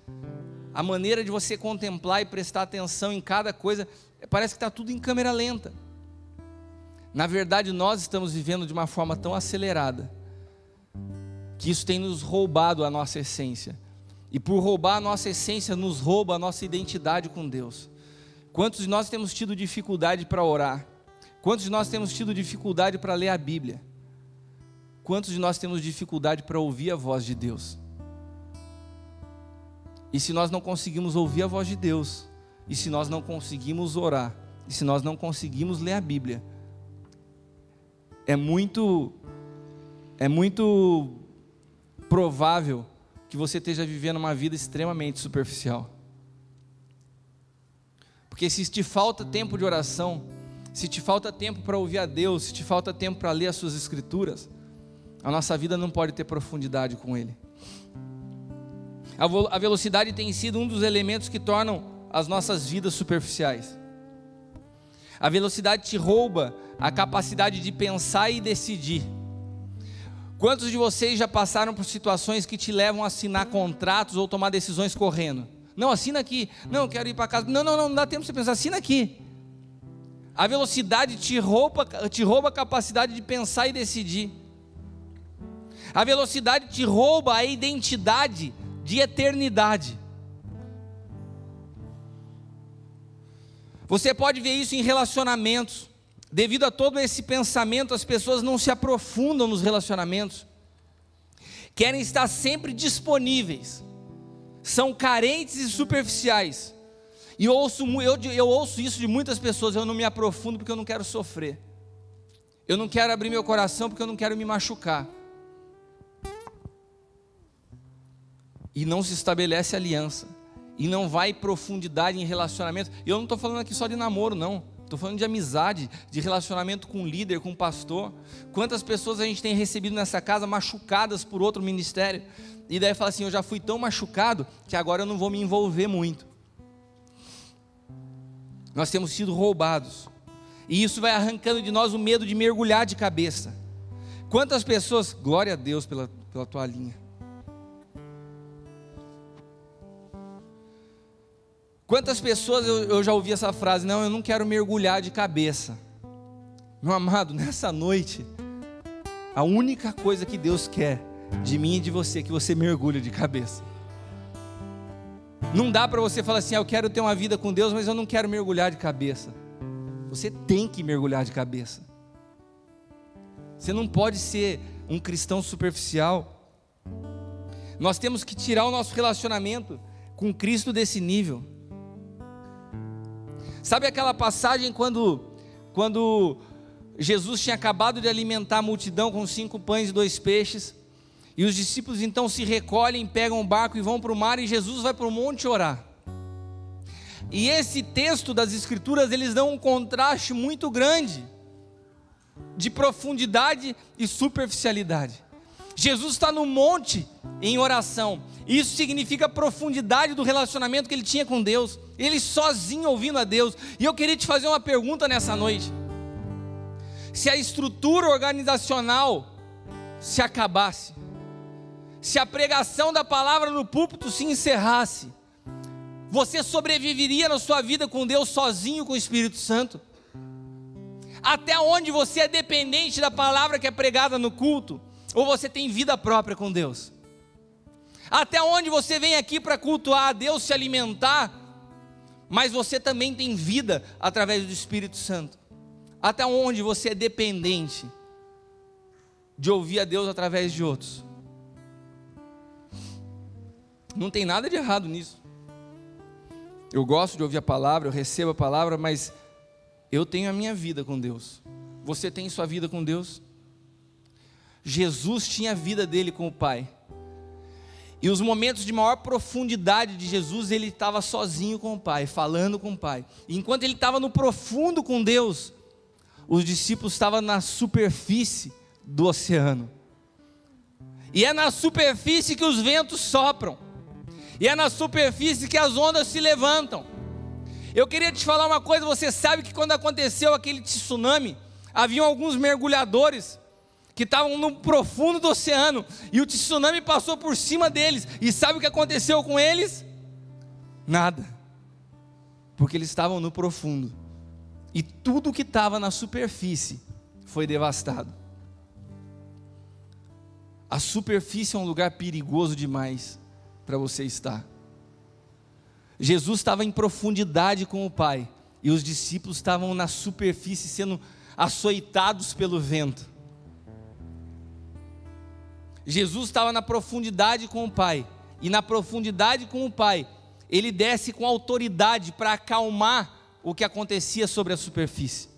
a maneira de você contemplar e prestar atenção em cada coisa, parece que está tudo em câmera lenta. Na verdade, nós estamos vivendo de uma forma tão acelerada, que isso tem nos roubado a nossa essência. E por roubar a nossa essência, nos rouba a nossa identidade com Deus. Quantos de nós temos tido dificuldade para orar? Quantos de nós temos tido dificuldade para ler a Bíblia? Quantos de nós temos dificuldade para ouvir a voz de Deus? E se nós não conseguimos ouvir a voz de Deus, e se nós não conseguimos orar, e se nós não conseguimos ler a Bíblia, é muito provável que você esteja vivendo uma vida extremamente superficial. Porque se te falta tempo de oração, se te falta tempo para ouvir a Deus, se te falta tempo para ler as suas escrituras, a nossa vida não pode ter profundidade com Ele. A velocidade tem sido um dos elementos que tornam as nossas vidas superficiais. A velocidade te rouba a capacidade de pensar e decidir. Quantos de vocês já passaram por situações que te levam a assinar contratos ou tomar decisões correndo? Não, assina aqui. Não, eu quero ir para casa. Não dá tempo para você pensar, assina aqui. A velocidade te rouba a capacidade de pensar e decidir. A velocidade te rouba a identidade de eternidade. Você pode ver isso em relacionamentos. Devido a todo esse pensamento, as pessoas não se aprofundam nos relacionamentos, querem estar sempre disponíveis, são carentes e superficiais. E eu ouço isso de muitas pessoas: eu não me aprofundo porque eu não quero sofrer, eu não quero abrir meu coração porque eu não quero me machucar. E não se estabelece aliança, e não vai profundidade em relacionamento. E eu não estou falando aqui só de namoro, não. Estou falando de amizade, de relacionamento com líder, com pastor. Quantas pessoas a gente tem recebido nessa casa machucadas por outro ministério, e daí fala assim: eu já fui tão machucado que agora eu não vou me envolver muito. Nós temos sido roubados, e isso vai arrancando de nós o medo de mergulhar de cabeça. Quantas pessoas, glória a Deus pela toalhinha. Quantas pessoas eu já ouvi essa frase: não, eu não quero mergulhar de cabeça. Meu amado, nessa noite, a única coisa que Deus quer de mim e de você é que você mergulhe de cabeça. Não dá para você falar assim: eu quero ter uma vida com Deus, mas eu não quero mergulhar de cabeça. Você tem que mergulhar de cabeça. Você não pode ser um cristão superficial. Nós temos que tirar o nosso relacionamento com Cristo desse nível. Sabe aquela passagem quando Jesus tinha acabado de alimentar a multidão com 5 pães e 2 peixes, e os discípulos então se recolhem, pegam um barco e vão para o mar, e Jesus vai para o monte orar. E esse texto das Escrituras, eles dão um contraste muito grande de profundidade e superficialidade. Jesus está no monte em oração. Isso significa a profundidade do relacionamento que ele tinha com Deus. Ele sozinho ouvindo a Deus. E eu queria te fazer uma pergunta nessa noite: se a estrutura organizacional se acabasse, se a pregação da palavra no púlpito se encerrasse, você sobreviveria na sua vida com Deus sozinho com o Espírito Santo? Até onde você é dependente da palavra que é pregada no culto? Ou você tem vida própria com Deus? Até onde você vem aqui para cultuar a Deus, se alimentar, mas você também tem vida através do Espírito Santo? Até onde você é dependente de ouvir a Deus através de outros? Não tem nada de errado nisso. Eu gosto de ouvir a palavra, eu recebo a palavra, mas eu tenho a minha vida com Deus. Você tem sua vida com Deus? Jesus tinha a vida dele com o Pai. E os momentos de maior profundidade de Jesus, ele estava sozinho com o Pai, falando com o Pai. E enquanto ele estava no profundo com Deus, os discípulos estavam na superfície do oceano. E é na superfície que os ventos sopram. E é na superfície que as ondas se levantam. Eu queria te falar uma coisa, você sabe que quando aconteceu aquele tsunami, haviam alguns mergulhadores que estavam no profundo do oceano, e o tsunami passou por cima deles, e sabe o que aconteceu com eles? Nada, porque eles estavam no profundo, e tudo que estava na superfície foi devastado. A superfície é um lugar perigoso demais para você estar. Jesus estava em profundidade com o Pai, e os discípulos estavam na superfície sendo açoitados pelo vento. Jesus estava na profundidade com o Pai, e na profundidade com o Pai, ele desce com autoridade para acalmar o que acontecia sobre a superfície.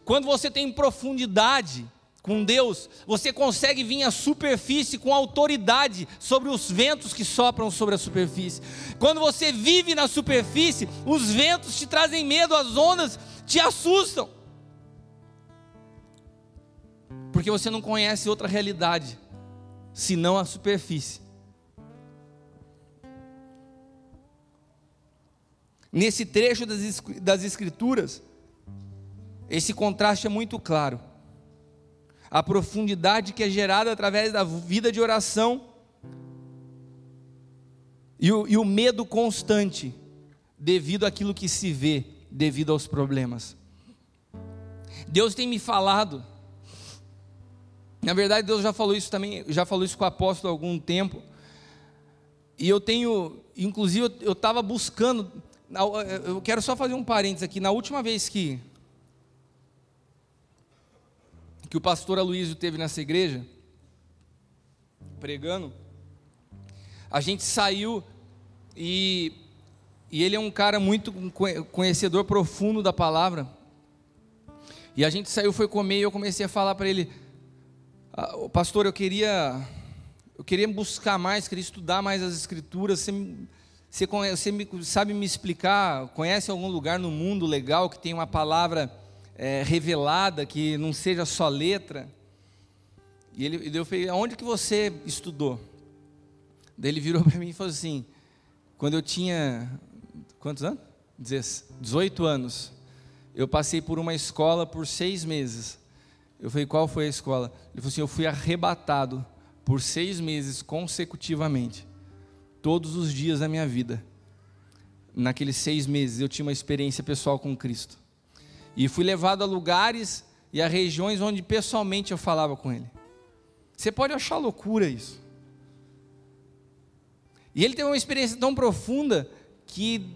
Quando você tem profundidade com Deus, você consegue vir à superfície com autoridade sobre os ventos que sopram sobre a superfície. Quando você vive na superfície, os ventos te trazem medo, as ondas te assustam, porque você não conhece outra realidade senão a superfície. Nesse trecho das Escrituras, esse contraste é muito claro. A profundidade que é gerada através da vida de oração e o medo constante devido àquilo que se vê, devido aos problemas. Deus tem me falado, na verdade Deus já falou isso também, já falou isso com o apóstolo há algum tempo, e eu tenho, inclusive eu estava buscando, eu quero só fazer um parênteses aqui, na última vez que o pastor Aloysio esteve nessa igreja, pregando, a gente saiu, e ele é um cara muito conhecedor profundo da palavra, e a gente saiu, foi comer, e eu comecei a falar para ele: pastor, eu queria buscar mais, queria estudar mais as Escrituras, você sabe me explicar, conhece algum lugar no mundo legal que tem uma palavra revelada, que não seja só letra? E eu falei: aonde que você estudou? Daí ele virou para mim e falou assim: quando eu tinha, quantos anos? 18 anos, eu passei por uma escola por 6 meses. Eu falei: qual foi a escola? Ele falou assim: eu fui arrebatado por 6 meses consecutivamente, todos os dias da minha vida. Naqueles 6 meses eu tinha uma experiência pessoal com Cristo, e fui levado a lugares e a regiões onde pessoalmente eu falava com Ele. Você pode achar loucura isso, e ele teve uma experiência tão profunda que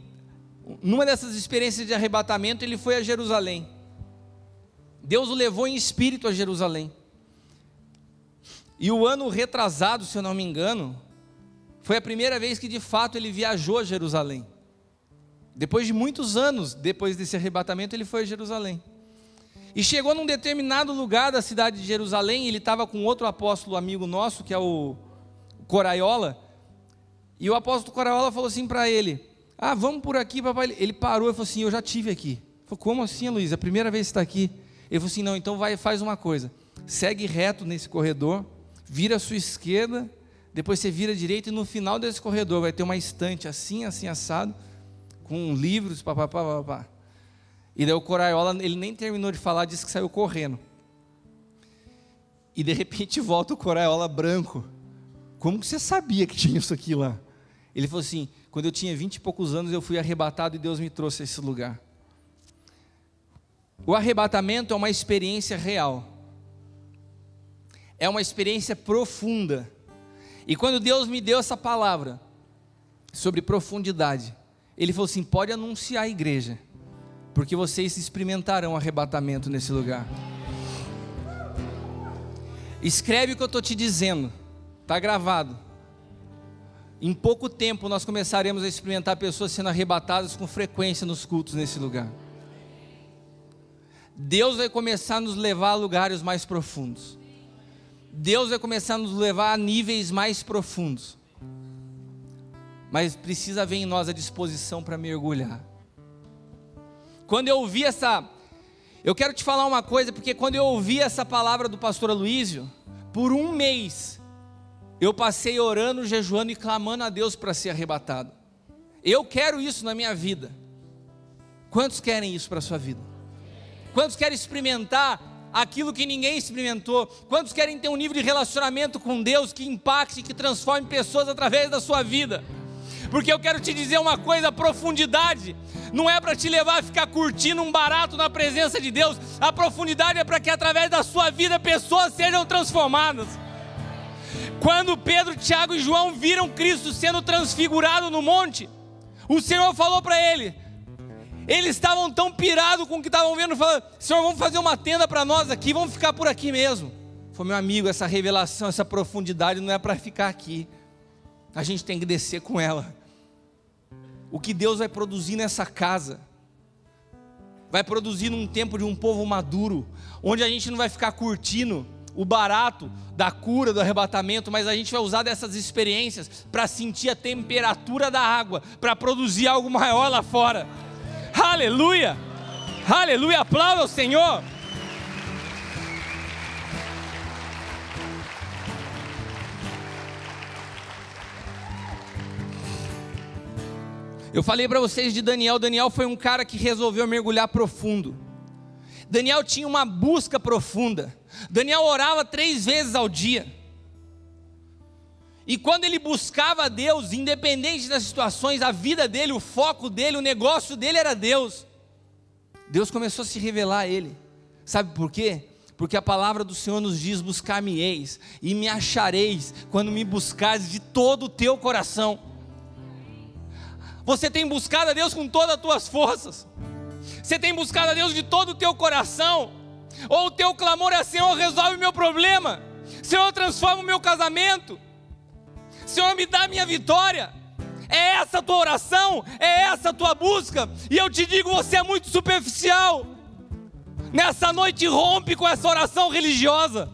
numa dessas experiências de arrebatamento ele foi a Jerusalém. Deus o levou em espírito a Jerusalém, e o ano retrasado, se eu não me engano, foi a primeira vez que de fato ele viajou a Jerusalém. Depois de muitos anos, depois desse arrebatamento, ele foi a Jerusalém. E chegou num determinado lugar da cidade de Jerusalém, ele estava com outro apóstolo amigo nosso, que é o Coraiola, e o apóstolo Coraiola falou assim para ele: vamos por aqui, papai. Ele parou e falou assim: eu já estive aqui. Ele falou: como assim, Luiz? É a primeira vez que você está aqui? Ele falou assim: não, então faz uma coisa, segue reto nesse corredor, vira à sua esquerda, depois você vira à direita, e no final desse corredor vai ter uma estante assim, assim, assado, com livros, papapá. E daí o Coraiola, ele nem terminou de falar, disse que saiu correndo. E de repente volta o Coraiola branco: como que você sabia que tinha isso aqui lá? Ele falou assim: quando eu tinha 20 e poucos anos, eu fui arrebatado e Deus me trouxe a esse lugar. O arrebatamento é uma experiência real, é uma experiência profunda. E quando Deus me deu essa palavra sobre profundidade, Ele falou assim: pode anunciar à igreja, porque vocês experimentarão arrebatamento nesse lugar. Escreve o que eu estou te dizendo, está gravado. Em pouco tempo nós começaremos a experimentar pessoas sendo arrebatadas com frequência nos cultos nesse lugar. Deus vai começar a nos levar a lugares mais profundos. Deus vai começar a nos levar a níveis mais profundos. Mas precisa haver em nós a disposição para mergulhar. Quando eu ouvi Eu quero te falar uma coisa, porque quando eu ouvi essa palavra do pastor Aloísio, por um mês, eu passei orando, jejuando e clamando a Deus para ser arrebatado. Eu quero isso na minha vida. Quantos querem isso para a sua vida? Quantos querem experimentar aquilo que ninguém experimentou? Quantos querem ter um nível de relacionamento com Deus que impacte, que transforme pessoas através da sua vida? Porque eu quero te dizer uma coisa, a profundidade não é para te levar a ficar curtindo um barato na presença de Deus. A profundidade é para que através da sua vida pessoas sejam transformadas. Quando Pedro, Tiago e João viram Cristo sendo transfigurado no monte, o Senhor falou para eles estavam tão pirados com o que estavam vendo, falando: Senhor, vamos fazer uma tenda para nós aqui, vamos ficar por aqui mesmo. Foi, meu amigo, essa revelação, essa profundidade não é para ficar aqui, a gente tem que descer com ela. O que Deus vai produzir nessa casa, vai produzir num tempo de um povo maduro, onde a gente não vai ficar curtindo o barato da cura, do arrebatamento, mas a gente vai usar dessas experiências para sentir a temperatura da água, para produzir algo maior lá fora. Aleluia, aleluia, aplauda o Senhor. Eu falei para vocês de Daniel. Daniel foi um cara que resolveu mergulhar profundo. Daniel tinha uma busca profunda. Daniel orava 3 vezes ao dia. E quando ele buscava a Deus, independente das situações, a vida dele, o foco dele, o negócio dele era Deus. Deus começou a se revelar a ele. Sabe por quê? Porque a palavra do Senhor nos diz: buscar-me-eis e me achareis quando me buscares de todo o teu coração. Você tem buscado a Deus com todas as tuas forças? Você tem buscado a Deus de todo o teu coração? Ou o teu clamor é: Senhor, resolve o meu problema, Senhor, transforma o meu casamento, Senhor, me dá a minha vitória? É essa a tua oração? É essa a tua busca? E eu te digo, você é muito superficial. Nessa noite rompe com essa oração religiosa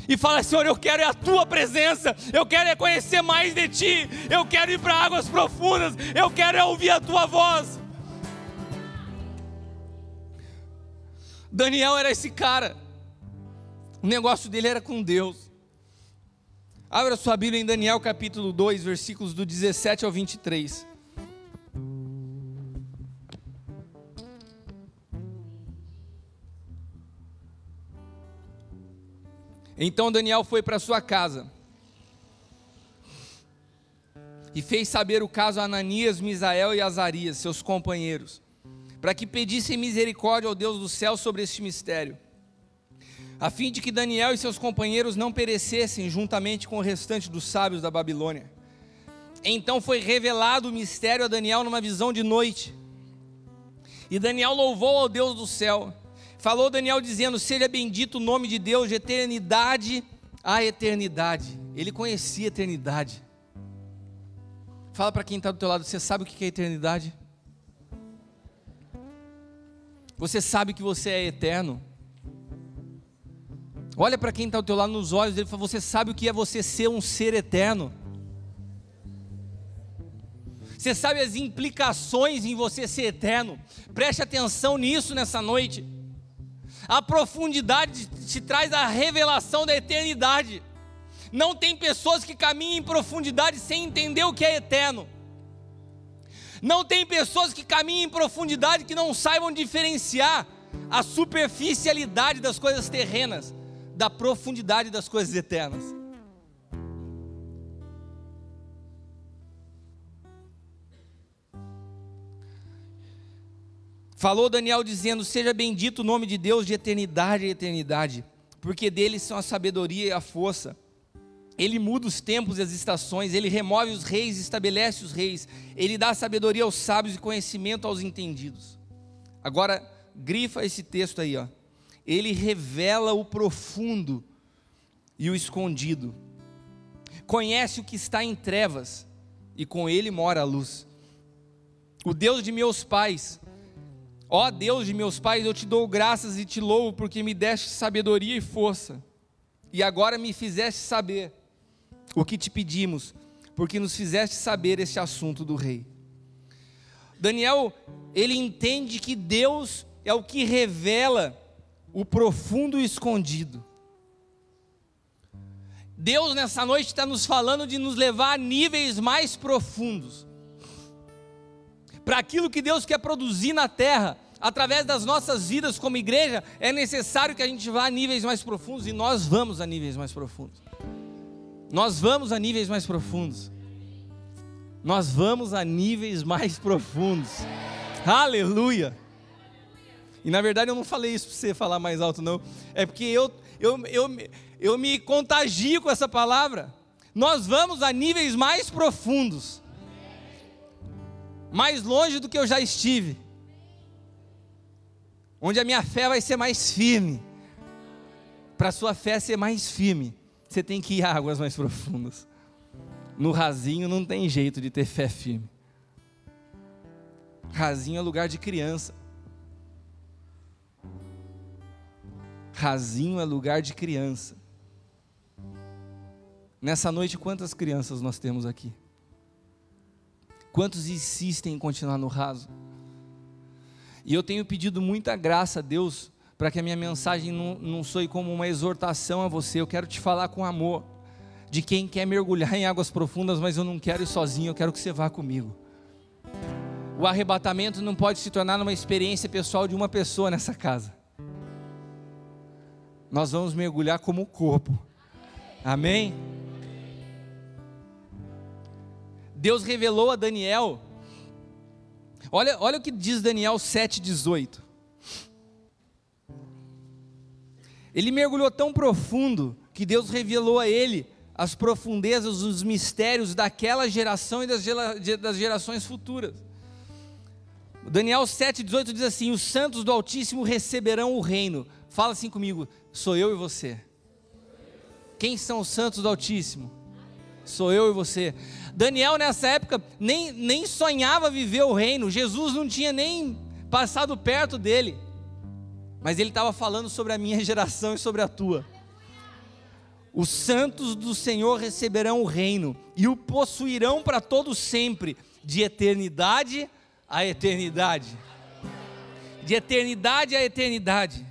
e fala: Senhor, eu quero é a tua presença, eu quero é conhecer mais de ti, eu quero ir para águas profundas, eu quero é ouvir a tua voz. Daniel era esse cara, o negócio dele era com Deus. Abra sua Bíblia em Daniel capítulo 2, versículos do 17 ao 23. Então Daniel foi para sua casa e fez saber o caso a Ananias, Misael e Azarias, seus companheiros, para que pedissem misericórdia ao Deus do céu sobre este mistério, a fim de que Daniel e seus companheiros não perecessem juntamente com o restante dos sábios da Babilônia. Então foi revelado o mistério a Daniel numa visão de noite, e Daniel louvou ao Deus do céu. Falou Daniel dizendo: seja bendito o nome de Deus de eternidade a eternidade. Ele conhecia a eternidade. Fala para quem está do teu lado: você sabe o que é eternidade? Você sabe que você é eterno? Olha para quem está do teu lado nos olhos dele e fala: você sabe o que é você ser um ser eterno? Você sabe as implicações em você ser eterno? Preste atenção nisso nessa noite. A profundidade te traz a revelação da eternidade. Não tem pessoas que caminham em profundidade sem entender o que é eterno. Não tem pessoas que caminham em profundidade que não saibam diferenciar a superficialidade das coisas terrenas da profundidade das coisas eternas. Falou Daniel dizendo: seja bendito o nome de Deus de eternidade a eternidade, porque dele são a sabedoria e a força. Ele muda os tempos e as estações, ele remove os reis e estabelece os reis, ele dá sabedoria aos sábios e conhecimento aos entendidos. Agora, grifa esse texto aí, ó. Ele revela o profundo e o escondido, conhece o que está em trevas, e com ele mora a luz. O Deus de meus pais, ó Deus de meus pais, eu te dou graças e te louvo, porque me deste sabedoria e força, e agora me fizeste saber o que te pedimos, porque nos fizeste saber este assunto do rei. Daniel, ele entende que Deus é o que revela o profundo e escondido. Deus nessa noite está nos falando de nos levar a níveis mais profundos. Para aquilo que Deus quer produzir na terra, através das nossas vidas como igreja, é necessário que a gente vá a níveis mais profundos, e nós vamos a níveis mais profundos. Nós vamos a níveis mais profundos. Nós vamos a níveis mais profundos. Aleluia! E na verdade eu não falei isso para você falar mais alto não. É porque eu me contagio com essa palavra. Nós vamos a níveis mais profundos. Mais longe do que eu já estive. Onde a minha fé vai ser mais firme. Para a sua fé ser mais firme, você tem que ir a águas mais profundas. No rasinho não tem jeito de ter fé firme. Rasinho é lugar de criança. Rasinho é lugar de criança. Nessa noite, quantas crianças nós temos aqui? Quantos insistem em continuar no raso? E eu tenho pedido muita graça a Deus, para que a minha mensagem não soe como uma exortação a você. Eu quero te falar com amor, de quem quer mergulhar em águas profundas, mas eu não quero ir sozinho, eu quero que você vá comigo. O arrebatamento não pode se tornar uma experiência pessoal de uma pessoa nessa casa. Nós vamos mergulhar como corpo. Amém? Deus revelou a Daniel. Olha o que diz Daniel 7,18. Ele mergulhou tão profundo que Deus revelou a ele as profundezas, os mistérios daquela geração e das gerações futuras. Daniel 7,18 diz assim: os santos do Altíssimo receberão o reino. Fala assim comigo: sou eu e você. Quem são os santos do Altíssimo? Sou eu e você. Daniel nessa época nem sonhava viver o reino. Jesus não tinha nem passado perto dele. Mas ele estava falando sobre a minha geração e sobre a tua. Os santos do Senhor receberão o reino e o possuirão para todo sempre, de eternidade a eternidade. De eternidade a eternidade.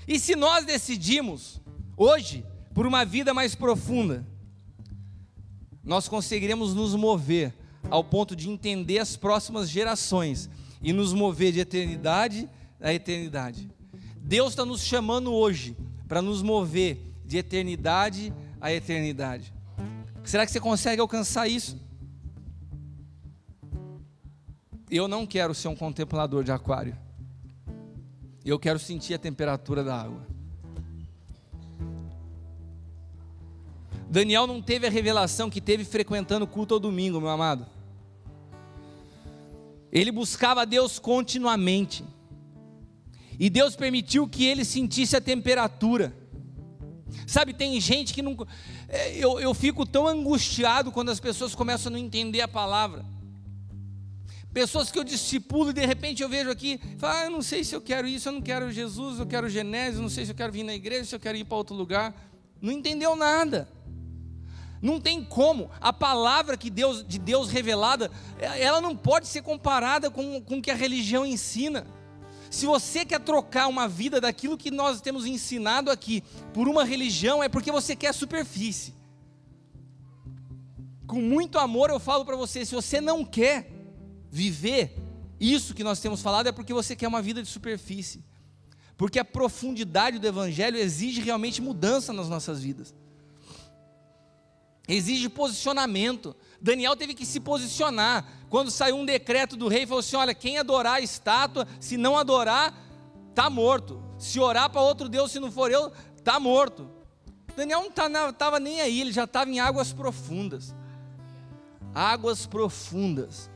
E se nós decidimos hoje por uma vida mais profunda, nós conseguiremos nos mover ao ponto de entender as próximas gerações e nos mover de eternidade a eternidade. Deus está nos chamando hoje para nos mover de eternidade a eternidade. Será que você consegue alcançar isso? Eu não quero ser um contemplador de aquário. Eu quero sentir a temperatura da água. Daniel não teve a revelação que teve frequentando o culto ao domingo, meu amado. Ele buscava a Deus continuamente. E Deus permitiu que ele sentisse a temperatura. Sabe, tem gente que não... Eu fico tão angustiado quando as pessoas começam a não entender a palavra. Pessoas que eu discipulo e de repente eu vejo aqui, falo, eu não sei se eu quero isso, eu não quero Jesus, eu quero Genésio, não sei se eu quero vir na igreja, se eu quero ir para outro lugar. Não entendeu nada. Não tem como. A palavra de Deus revelada, ela não pode ser comparada com o que a religião ensina. Se você quer trocar uma vida daquilo que nós temos ensinado aqui por uma religião, é porque você quer superfície. Com muito amor eu falo para você, se você não quer viver isso que nós temos falado, é porque você quer uma vida de superfície. Porque a profundidade do Evangelho exige realmente mudança nas nossas vidas. Exige posicionamento. Daniel teve que se posicionar. Quando saiu um decreto do rei, falou assim: olha, quem adorar a estátua, se não adorar, está morto. Se orar para outro Deus, se não for eu, está morto. Daniel não estava nem aí, ele já estava em águas profundas. Águas profundas.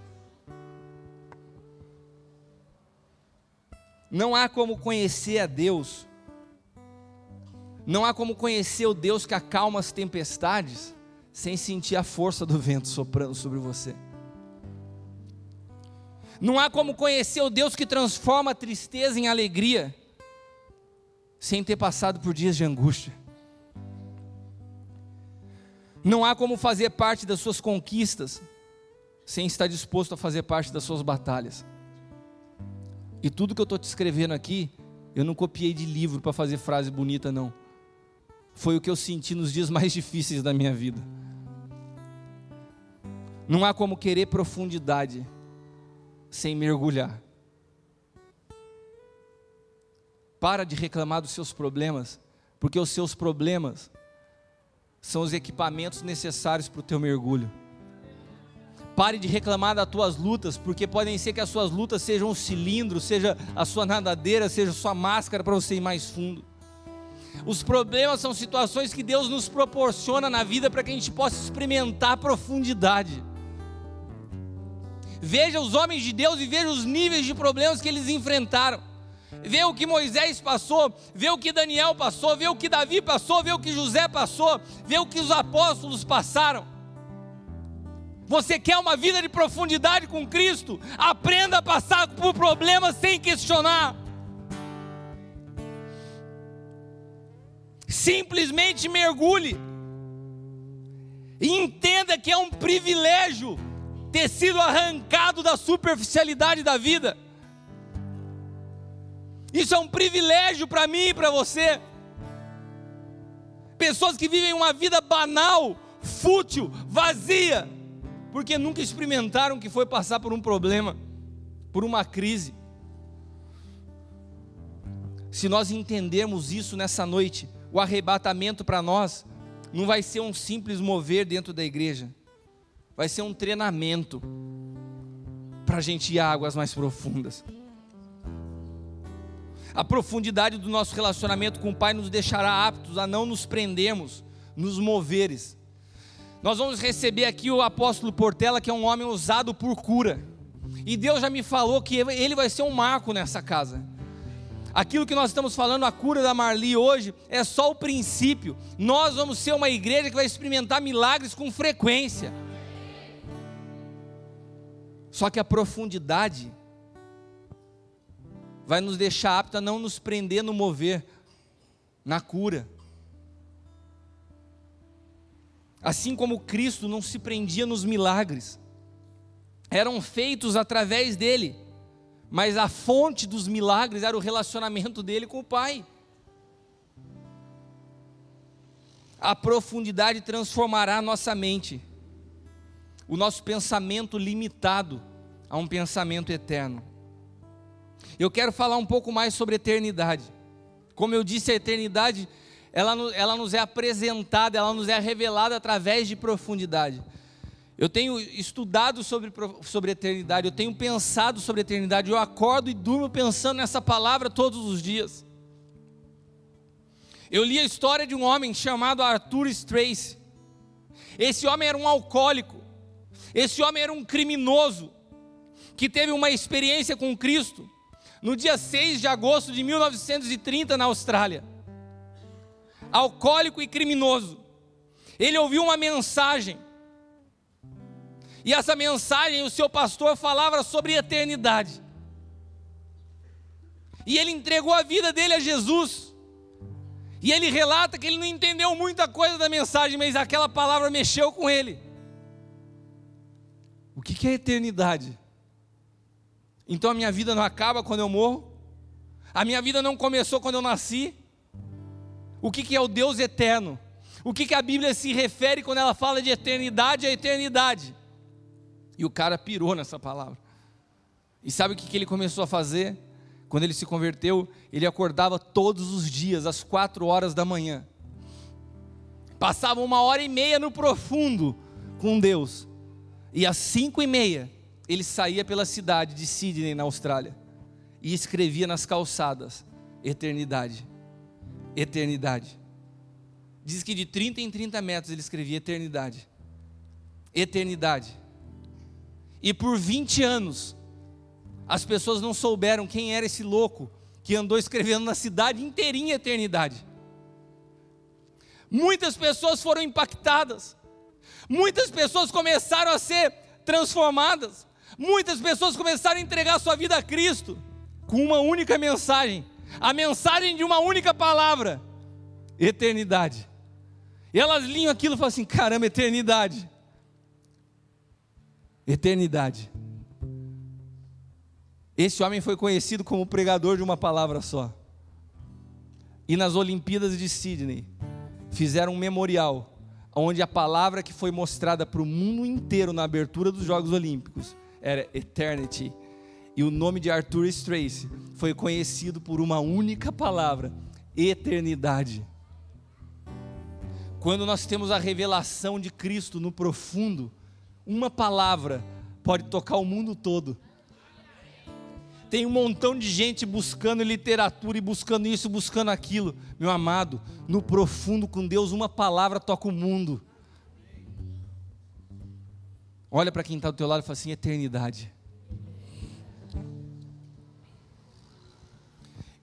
Não há como conhecer a Deus. Não há como conhecer o Deus que acalma as tempestades sem sentir a força do vento soprando sobre você. Não há como conhecer o Deus que transforma a tristeza em alegria sem ter passado por dias de angústia. Não há como fazer parte das suas conquistas sem estar disposto a fazer parte das suas batalhas. E tudo que eu estou te escrevendo aqui Eu não copiei de livro para fazer frase bonita, não. Foi o que eu senti nos dias mais difíceis da minha vida. Não há como querer profundidade sem mergulhar. Para de reclamar dos seus problemas, porque os seus problemas são os equipamentos necessários para o teu mergulho. Pare de reclamar das tuas lutas, porque podem ser que as suas lutas sejam um cilindro, seja a sua nadadeira, seja a sua máscara para você ir mais fundo. Os problemas são situações que Deus nos proporciona na vida para que a gente possa experimentar profundidade. Veja os homens de Deus e veja os níveis de problemas que eles enfrentaram. Vê o que Moisés passou, vê o que Daniel passou, vê o que Davi passou, vê o que José passou, vê o que os apóstolos passaram. Você quer uma vida de profundidade com Cristo? Aprenda a passar por problemas sem questionar. Simplesmente mergulhe. E entenda que é um privilégio ter sido arrancado da superficialidade da vida. Isso é um privilégio para mim e para você. Pessoas que vivem uma vida banal, fútil, vazia, porque nunca experimentaram o que foi passar por um problema, por uma crise. Se nós entendermos isso nessa noite, o arrebatamento para nós não vai ser um simples mover dentro da igreja, vai ser um treinamento para a gente ir a águas mais profundas. A profundidade do nosso relacionamento com o Pai nos deixará aptos a não nos prendermos nos moveres. Nós vamos receber aqui o apóstolo Portela, que é um homem usado por cura, e Deus já me falou que ele vai ser um marco nessa casa. Aquilo que nós estamos falando, a cura da Marli hoje, é só o princípio. Nós vamos ser uma igreja que vai experimentar milagres com frequência. Só que a profundidade vai nos deixar aptos a não nos prender no mover, na cura. Assim como Cristo não se prendia nos milagres, eram feitos através dele, mas a fonte dos milagres era o relacionamento dele com o Pai. A profundidade transformará a nossa mente, o nosso pensamento limitado a um pensamento eterno. Eu quero falar um pouco mais sobre eternidade. Como eu disse, a eternidade, ela nos é apresentada, ela nos é revelada através de profundidade. Eu tenho estudado sobre eternidade, eu tenho pensado sobre eternidade, eu acordo e durmo pensando nessa palavra todos os dias. Eu li a história de um homem chamado Arthur Strace. Esse homem era um alcoólico, esse homem era um criminoso, que teve uma experiência com Cristo, no dia 6 de agosto de 1930 na Austrália. Alcoólico e criminoso. Ele ouviu uma mensagem, e essa mensagem o seu pastor falava sobre eternidade, e ele entregou a vida dele a Jesus, e ele relata que ele não entendeu muita coisa da mensagem, mas aquela palavra mexeu com ele. O que é eternidade? Então a minha vida não acaba quando eu morro? A minha vida não começou quando eu nasci? O que é o Deus eterno? O que a Bíblia se refere quando ela fala de eternidade a eternidade? E o cara pirou nessa palavra. E sabe o que ele começou a fazer? Quando ele se converteu, ele acordava todos os dias às 4 horas da manhã. Passava 1h30 no profundo com Deus. E às 5h30 ele saía pela cidade de Sydney, na Austrália, e escrevia nas calçadas: eternidade, eternidade. Diz que de 30 em 30 metros ele escrevia eternidade, eternidade. E por 20 anos as pessoas não souberam quem era esse louco que andou escrevendo na cidade inteirinha eternidade. Muitas pessoas foram impactadas, muitas pessoas começaram a ser transformadas, muitas pessoas começaram a entregar sua vida a Cristo com uma única mensagem, a mensagem de uma única palavra: eternidade. E elas liam aquilo e falaram assim: caramba, eternidade, eternidade. Esse homem foi conhecido como pregador de uma palavra só: e nas Olimpíadas de Sydney fizeram um memorial, onde a palavra que foi mostrada para o mundo inteiro na abertura dos Jogos Olímpicos era Eternity, e o nome de Arthur Strace foi conhecido por uma única palavra: eternidade. Quando nós temos a revelação de Cristo no profundo, uma palavra pode tocar o mundo todo. Tem um montão de gente buscando literatura e buscando isso, buscando aquilo. Meu amado, no profundo com Deus, uma palavra toca o mundo. Olha para quem está do teu lado e fala assim: eternidade.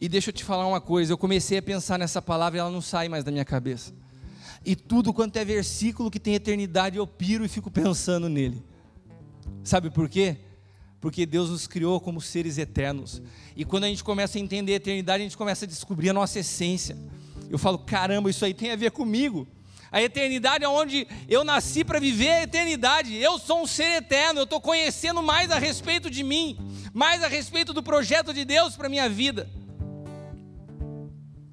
E deixa eu te falar uma coisa, eu comecei a pensar nessa palavra e ela não sai mais da minha cabeça. E tudo quanto é versículo que tem eternidade, eu piro e fico pensando nele. Sabe por quê? Porque Deus nos criou como seres eternos. E quando a gente começa a entender a eternidade, a gente começa a descobrir a nossa essência. Eu falo: caramba, isso aí tem a ver comigo. A eternidade é onde eu nasci para viver a eternidade. Eu sou um ser eterno, eu estou conhecendo mais a respeito de mim, mais a respeito do projeto de Deus para a minha vida.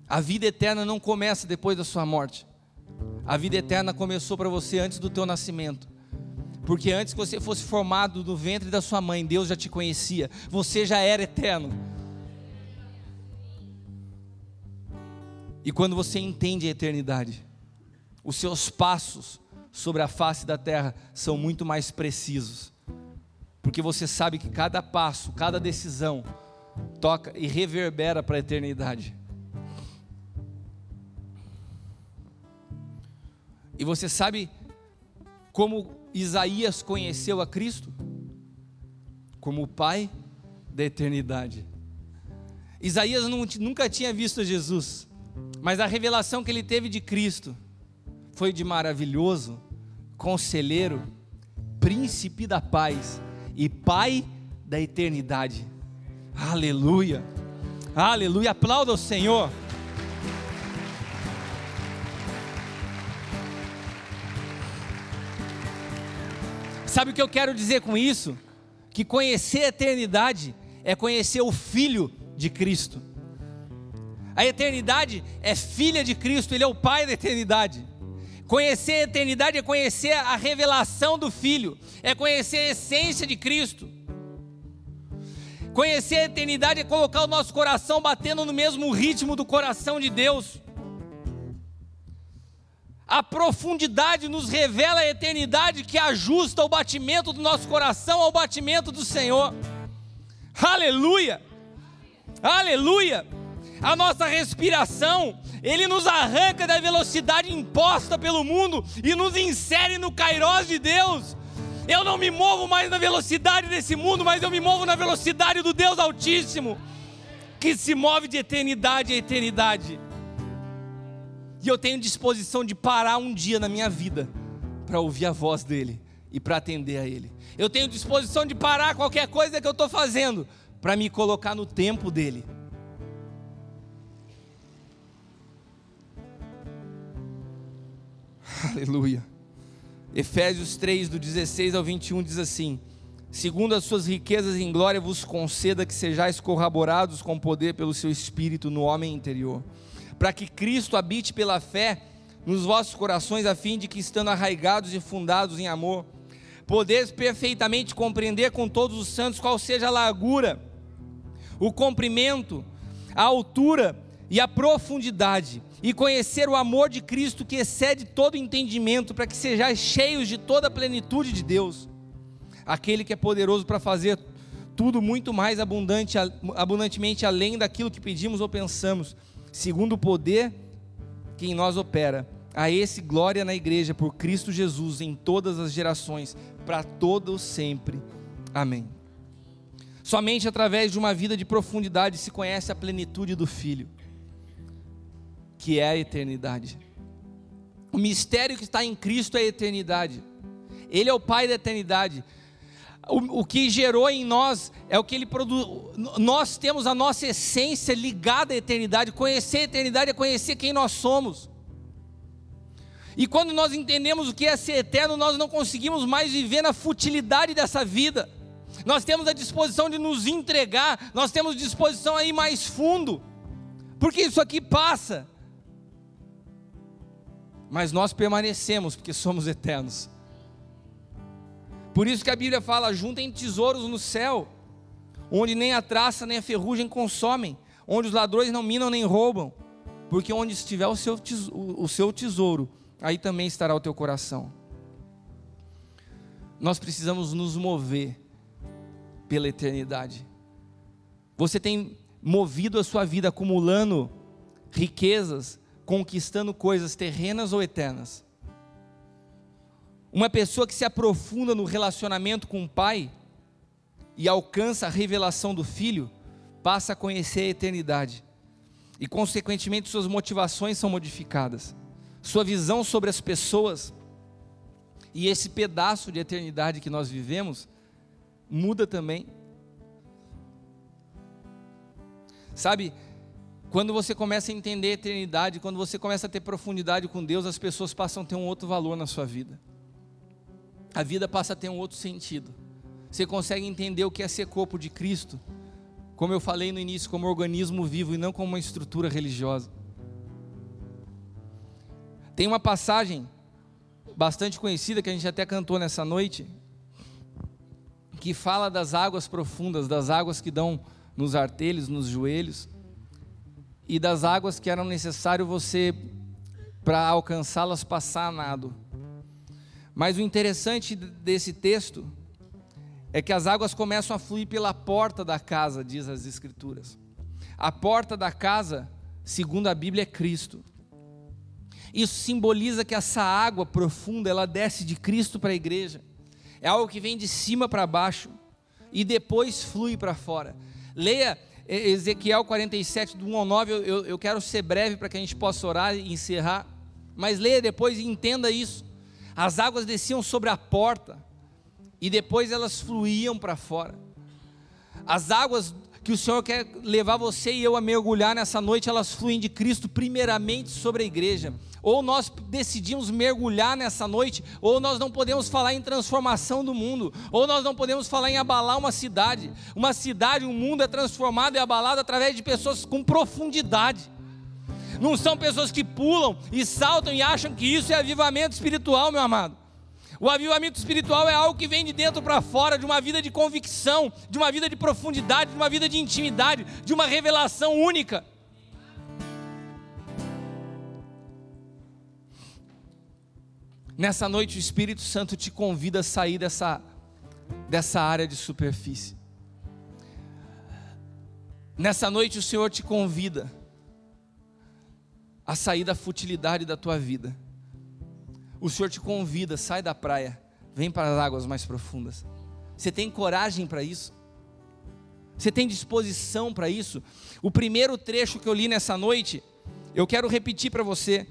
A vida eterna não começa depois da sua morte. A vida eterna começou para você antes do teu nascimento. Porque antes que você fosse formado no ventre da sua mãe, Deus já te conhecia. Você já era eterno. E quando você entende a eternidade, os seus passos sobre a face da terra são muito mais precisos. Porque você sabe que cada passo, cada decisão toca e reverbera para a eternidade. E você sabe como Isaías conheceu a Cristo? Como o Pai da eternidade. Isaías nunca tinha visto Jesus, mas a revelação que ele teve de Cristo foi de maravilhoso, conselheiro, príncipe da paz e Pai da eternidade. Aleluia, aleluia, aplauda o Senhor. Sabe o que eu quero dizer com isso? Que conhecer a eternidade é conhecer o Filho de Cristo. A eternidade é filha de Cristo, Ele é o Pai da eternidade. Conhecer a eternidade é conhecer a revelação do Filho, é conhecer a essência de Cristo. Conhecer a eternidade é colocar o nosso coração batendo no mesmo ritmo do coração de Deus. A profundidade nos revela a eternidade que ajusta o batimento do nosso coração ao batimento do Senhor. Aleluia! Aleluia! A nossa respiração, Ele nos arranca da velocidade imposta pelo mundo e nos insere no Kairos de Deus. Eu não me movo mais na velocidade desse mundo, mas eu me movo na velocidade do Deus Altíssimo, que se move de eternidade a eternidade. E eu tenho disposição de parar um dia na minha vida para ouvir a voz dEle e para atender a Ele. Eu tenho disposição de parar qualquer coisa que eu estou fazendo para me colocar no tempo dEle. Aleluia. Efésios 3, do 16 ao 21 diz assim: segundo as suas riquezas em glória vos conceda que sejais corroborados com poder pelo seu Espírito no homem interior, para que Cristo habite pela fé nos vossos corações, a fim de que, estando arraigados e fundados em amor, podeis perfeitamente compreender com todos os santos qual seja a largura, o comprimento, a altura e a profundidade, e conhecer o amor de Cristo que excede todo entendimento, para que sejais cheios de toda a plenitude de Deus. Aquele que é poderoso para fazer tudo muito mais abundantemente além daquilo que pedimos ou pensamos, segundo o poder que em nós opera. A esse glória na igreja por Cristo Jesus em todas as gerações, para todos sempre. Amém. Somente através de uma vida de profundidade se conhece a plenitude do Filho, que é a eternidade. O mistério que está em Cristo é a eternidade. Ele é o Pai da eternidade. O que gerou em nós é o que Ele produz. Nós temos a nossa essência ligada à eternidade. Conhecer a eternidade é conhecer quem nós somos. E quando nós entendemos o que é ser eterno, nós não conseguimos mais viver na futilidade dessa vida. Nós temos a disposição de nos entregar, nós temos disposição a ir mais fundo. porque isso aqui passa. Mas nós permanecemos, porque somos eternos. Por isso que a Bíblia fala: juntem tesouros no céu, onde nem a traça nem a ferrugem consomem, onde os ladrões não minam nem roubam, porque onde estiver o seu tesouro, aí também estará o teu coração. Nós precisamos nos mover pela eternidade. Você tem movido a sua vida acumulando riquezas, conquistando coisas terrenas ou eternas? Uma pessoa que se aprofunda no relacionamento com o Pai e alcança a revelação do Filho, passa a conhecer a eternidade, e consequentemente suas motivações são modificadas, sua visão sobre as pessoas e esse pedaço de eternidade que nós vivemos muda também. Sabe, quando você começa a entender a eternidade, quando você começa a ter profundidade com Deus, as pessoas passam a ter um outro valor na sua vida. A vida passa a ter um outro sentido. Você consegue entender o que é ser corpo de Cristo, como eu falei no início, como um organismo vivo e não como uma estrutura religiosa. Tem uma passagem bastante conhecida, que a gente até cantou nessa noite, que fala das águas profundas, das águas que dão nos artelhos, nos joelhos, e das águas que eram necessário você, para alcançá-las, passar a nado. Mas o interessante desse texto é que as águas começam a fluir pela porta da casa, diz as Escrituras. A porta da casa, segundo a Bíblia, é Cristo. Isso simboliza que essa água profunda, ela desce de Cristo para a igreja. É algo que vem de cima para baixo e depois flui para fora. Leia Ezequiel 47, do 1 ao 9, eu quero ser breve para que a gente possa orar e encerrar, mas leia depois e entenda isso. As águas desciam sobre a porta e depois elas fluíam para fora. As águas que o Senhor quer levar você e eu a mergulhar nessa noite, elas fluem de Cristo primeiramente sobre a igreja. Ou nós decidimos mergulhar nessa noite, ou nós não podemos falar em transformação do mundo, ou nós não podemos falar em abalar uma cidade. Uma cidade, um mundo é transformado e abalado através de pessoas com profundidade. Não são pessoas que pulam e saltam e acham que isso é avivamento espiritual, meu amado. O avivamento espiritual é algo que vem de dentro para fora, de uma vida de convicção, de uma vida de profundidade, de uma vida de intimidade, de uma revelação única. Nessa noite o Espírito Santo te convida a sair dessa área de superfície. Nessa noite o Senhor te convida a sair da futilidade da tua vida. O Senhor te convida, sai da praia, vem para as águas mais profundas. Você tem coragem para isso? Você tem disposição para isso? O primeiro trecho que eu li nessa noite, eu quero repetir para você.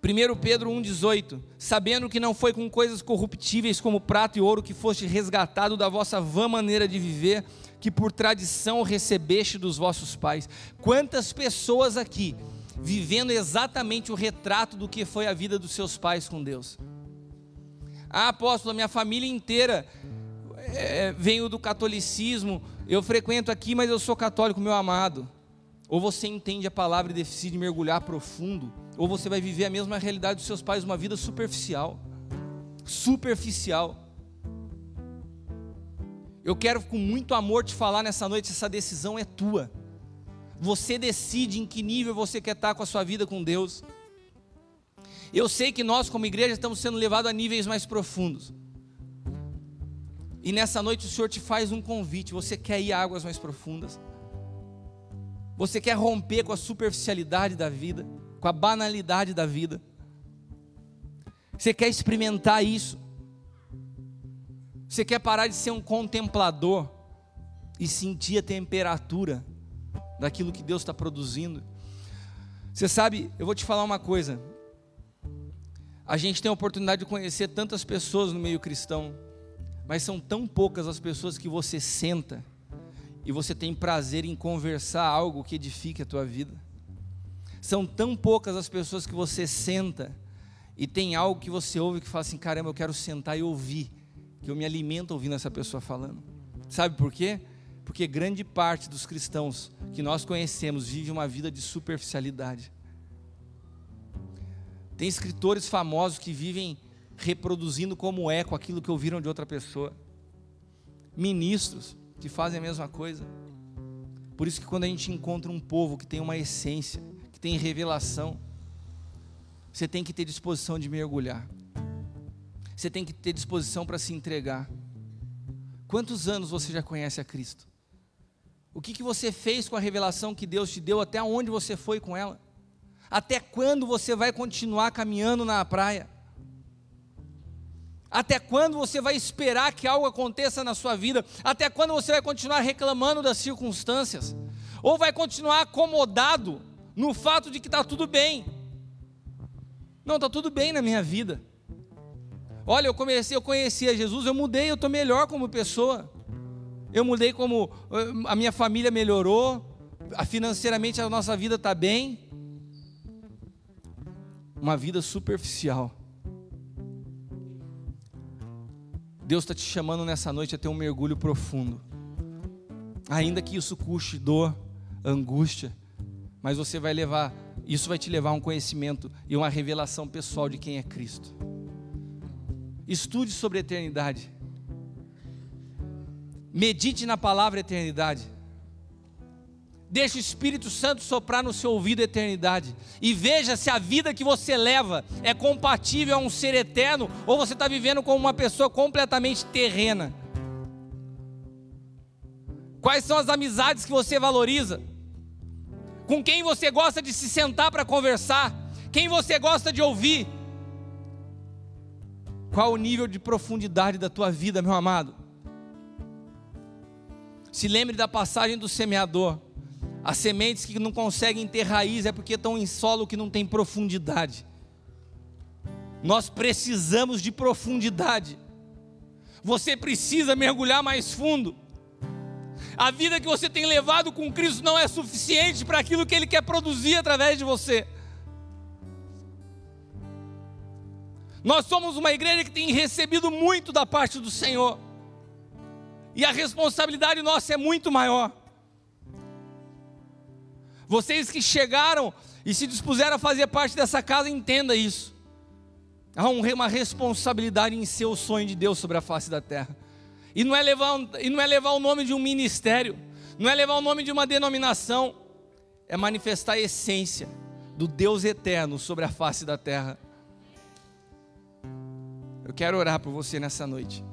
1 Pedro 1,18: sabendo que não foi com coisas corruptíveis como prata e ouro que foste resgatado da vossa vã maneira de viver, que por tradição recebeste dos vossos pais. Quantas pessoas aqui vivendo exatamente o retrato do que foi a vida dos seus pais com Deus? Ah, apóstolo, a minha família inteira veio do catolicismo, eu frequento aqui, mas eu sou católico. Meu amado, ou você entende a palavra e decide mergulhar profundo, ou você vai viver a mesma realidade dos seus pais, uma vida superficial. Eu quero com muito amor te falar nessa noite, essa decisão é tua. Você decide em que nível você quer estar com a sua vida com Deus. Eu sei que nós como igreja estamos sendo levados a níveis mais profundos. E nessa noite o Senhor te faz um convite. Você quer ir a águas mais profundas? Você quer romper com a superficialidade da vida, com a banalidade da vida? Você quer experimentar isso? Você quer parar de ser um contemplador e sentir a temperatura daquilo que Deus está produzindo? Você sabe, eu vou te falar uma coisa. A gente tem a oportunidade de conhecer tantas pessoas no meio cristão, mas são tão poucas as pessoas que você senta e você tem prazer em conversar algo que edifique a tua vida. São tão poucas as pessoas que você senta e tem algo que você ouve que fala assim: caramba, eu quero sentar e ouvir, que eu me alimento ouvindo essa pessoa falando. Sabe por quê? Porque grande parte dos cristãos que nós conhecemos vive uma vida de superficialidade. Tem escritores famosos que vivem reproduzindo como eco aquilo que ouviram de outra pessoa. Ministros que fazem a mesma coisa. Por isso que quando a gente encontra um povo que tem uma essência, que tem revelação, você tem que ter disposição de mergulhar. Você tem que ter disposição para se entregar. Quantos anos você já conhece a Cristo? O que você fez com a revelação que Deus te deu? Até onde você foi com ela? Até quando você vai continuar caminhando na praia? Até quando você vai esperar que algo aconteça na sua vida? Até quando você vai continuar reclamando das circunstâncias? Ou vai continuar acomodado no fato de que está tudo bem? Não, está tudo bem na minha vida. Olha, eu conheci a Jesus, eu mudei, eu estou melhor como pessoa. Eu mudei como a minha família melhorou, financeiramente a nossa vida está bem. Uma vida superficial. Deus está te chamando nessa noite a ter um mergulho profundo. Ainda que isso custe dor, angústia, mas você vai levar, isso vai te levar a um conhecimento e uma revelação pessoal de quem é Cristo. Estude sobre a eternidade. Medite na palavra eternidade. Deixe o Espírito Santo soprar no seu ouvido a eternidade. E veja se a vida que você leva é compatível a um ser eterno, ou você está vivendo como uma pessoa completamente terrena. Quais são as amizades que você valoriza? Com quem você gosta de se sentar para conversar? Quem você gosta de ouvir? Qual o nível de profundidade da tua vida, meu amado? Se lembre da passagem do semeador. As sementes que não conseguem ter raiz é porque estão em solo que não tem profundidade. Nós precisamos de profundidade. Você precisa mergulhar mais fundo. A vida que você tem levado com Cristo não é suficiente para aquilo que Ele quer produzir através de você. Nós somos uma igreja que tem recebido muito da parte do Senhor. E a responsabilidade nossa é muito maior. Vocês que chegaram e se dispuseram a fazer parte dessa casa, entenda isso. Há uma responsabilidade em ser o sonho de Deus sobre a face da terra. E não é levar o nome de um ministério, não é levar o nome de uma denominação, é manifestar a essência do Deus eterno sobre a face da terra. Eu quero orar por você nessa noite,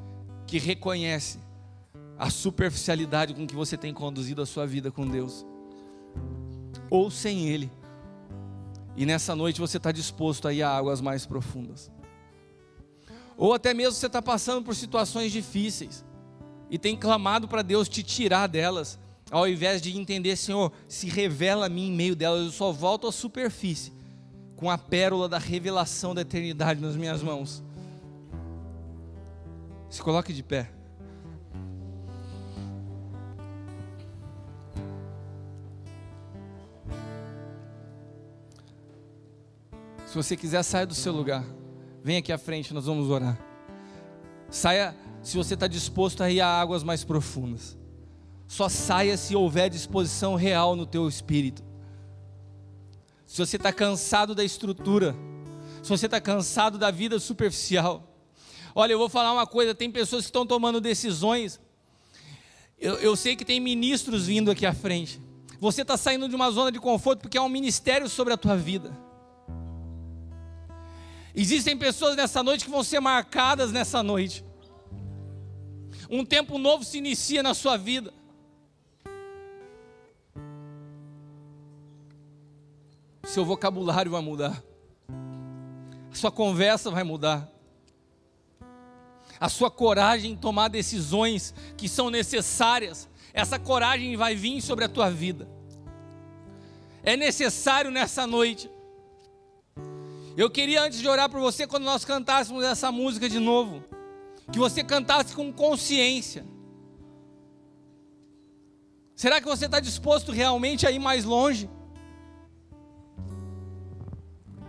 que reconhece a superficialidade com que você tem conduzido a sua vida com Deus, ou sem Ele, e nessa noite você está disposto a ir a águas mais profundas, ou até mesmo você está passando por situações difíceis, e tem clamado para Deus te tirar delas, ao invés de entender: Senhor, se revela a mim em meio delas. Eu só volto à superfície, com a pérola da revelação da eternidade nas minhas mãos. Se coloque de pé. Se você quiser, saia do seu lugar. Vem aqui à frente, nós vamos orar. Saia se você está disposto a ir a águas mais profundas. Só saia se houver disposição real no teu espírito. Se você está cansado da estrutura, se você está cansado da vida superficial. Olha, eu vou falar uma coisa, tem pessoas que estão tomando decisões. Eu sei que tem ministros vindo aqui à frente. Você está saindo de uma zona de conforto porque há um ministério sobre a tua vida. Existem pessoas nessa noite que vão ser marcadas nessa noite. Um tempo novo se inicia na sua vida. Seu vocabulário vai mudar. A sua conversa vai mudar. A sua coragem em tomar decisões que são necessárias, essa coragem vai vir sobre a tua vida. É necessário nessa noite. Eu queria, antes de orar por você, quando nós cantássemos essa música de novo, que você cantasse com consciência. Será que você está disposto realmente a ir mais longe?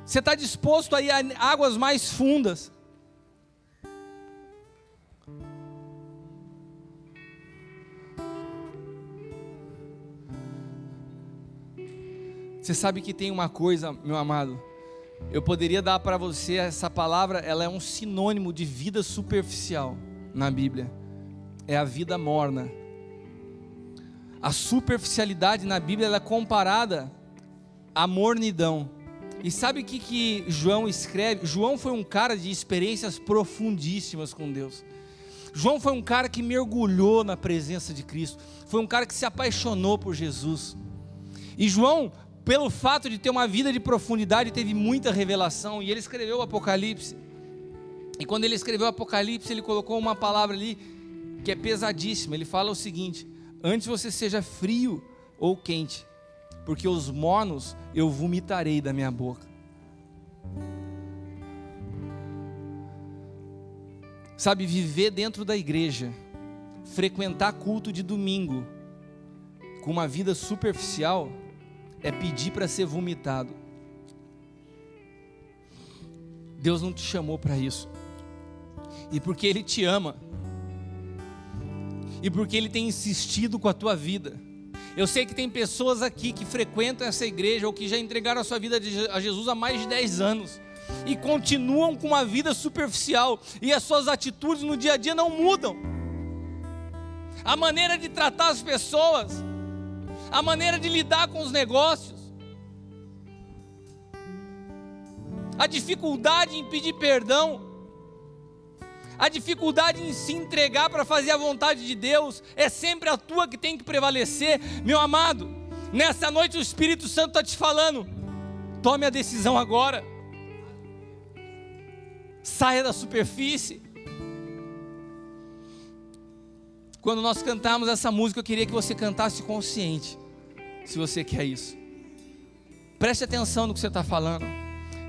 Você está disposto a ir a águas mais fundas? Você sabe que tem uma coisa, meu amado, eu poderia dar para você essa palavra, ela é um sinônimo de vida superficial na Bíblia, é a vida morna. A superficialidade na Bíblia ela é comparada à mornidão. E sabe o que João escreve? João foi um cara de experiências profundíssimas com Deus. João foi um cara que mergulhou na presença de Cristo, foi um cara que se apaixonou por Jesus. E João, pelo fato de ter uma vida de profundidade, teve muita revelação, e ele escreveu o Apocalipse. E quando ele escreveu o Apocalipse, ele colocou uma palavra ali que é pesadíssima. Ele fala o seguinte: antes você seja frio ou quente, porque os mornos eu vomitarei da minha boca. Sabe, viver dentro da igreja, frequentar culto de domingo, com uma vida superficial, é pedir para ser vomitado. Deus não te chamou para isso. E porque Ele te ama, e porque Ele tem insistido com a tua vida. Eu sei que tem pessoas aqui que frequentam essa igreja, ou que já entregaram a sua vida a Jesus há mais de 10 anos, e continuam com uma vida superficial, e as suas atitudes no dia a dia não mudam. A maneira de tratar as pessoas, a maneira de lidar com os negócios, a dificuldade em pedir perdão, a dificuldade em se entregar para fazer a vontade de Deus, é sempre a tua que tem que prevalecer. Meu amado, nessa noite o Espírito Santo está te falando: tome a decisão agora, saia da superfície. Quando nós cantamos essa música, eu queria que você cantasse consciente, se você quer isso. Preste atenção no que você está falando.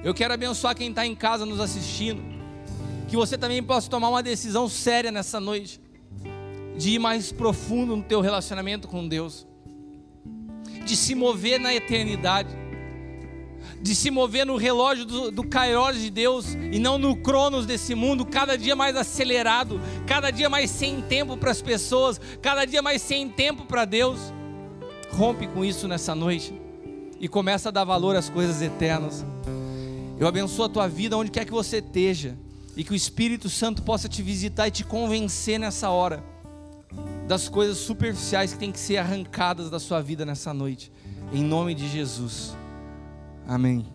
Eu quero abençoar quem está em casa nos assistindo, que você também possa tomar uma decisão séria nessa noite, de ir mais profundo no teu relacionamento com Deus, de se mover na eternidade, de se mover no relógio do Kairos de Deus, e não no Cronos desse mundo, cada dia mais acelerado, cada dia mais sem tempo para as pessoas, cada dia mais sem tempo para Deus. Rompe com isso nessa noite, e começa a dar valor às coisas eternas. Eu abençoo a tua vida onde quer que você esteja, e que o Espírito Santo possa te visitar e te convencer nessa hora das coisas superficiais que tem que ser arrancadas da sua vida nessa noite, em nome de Jesus, amém.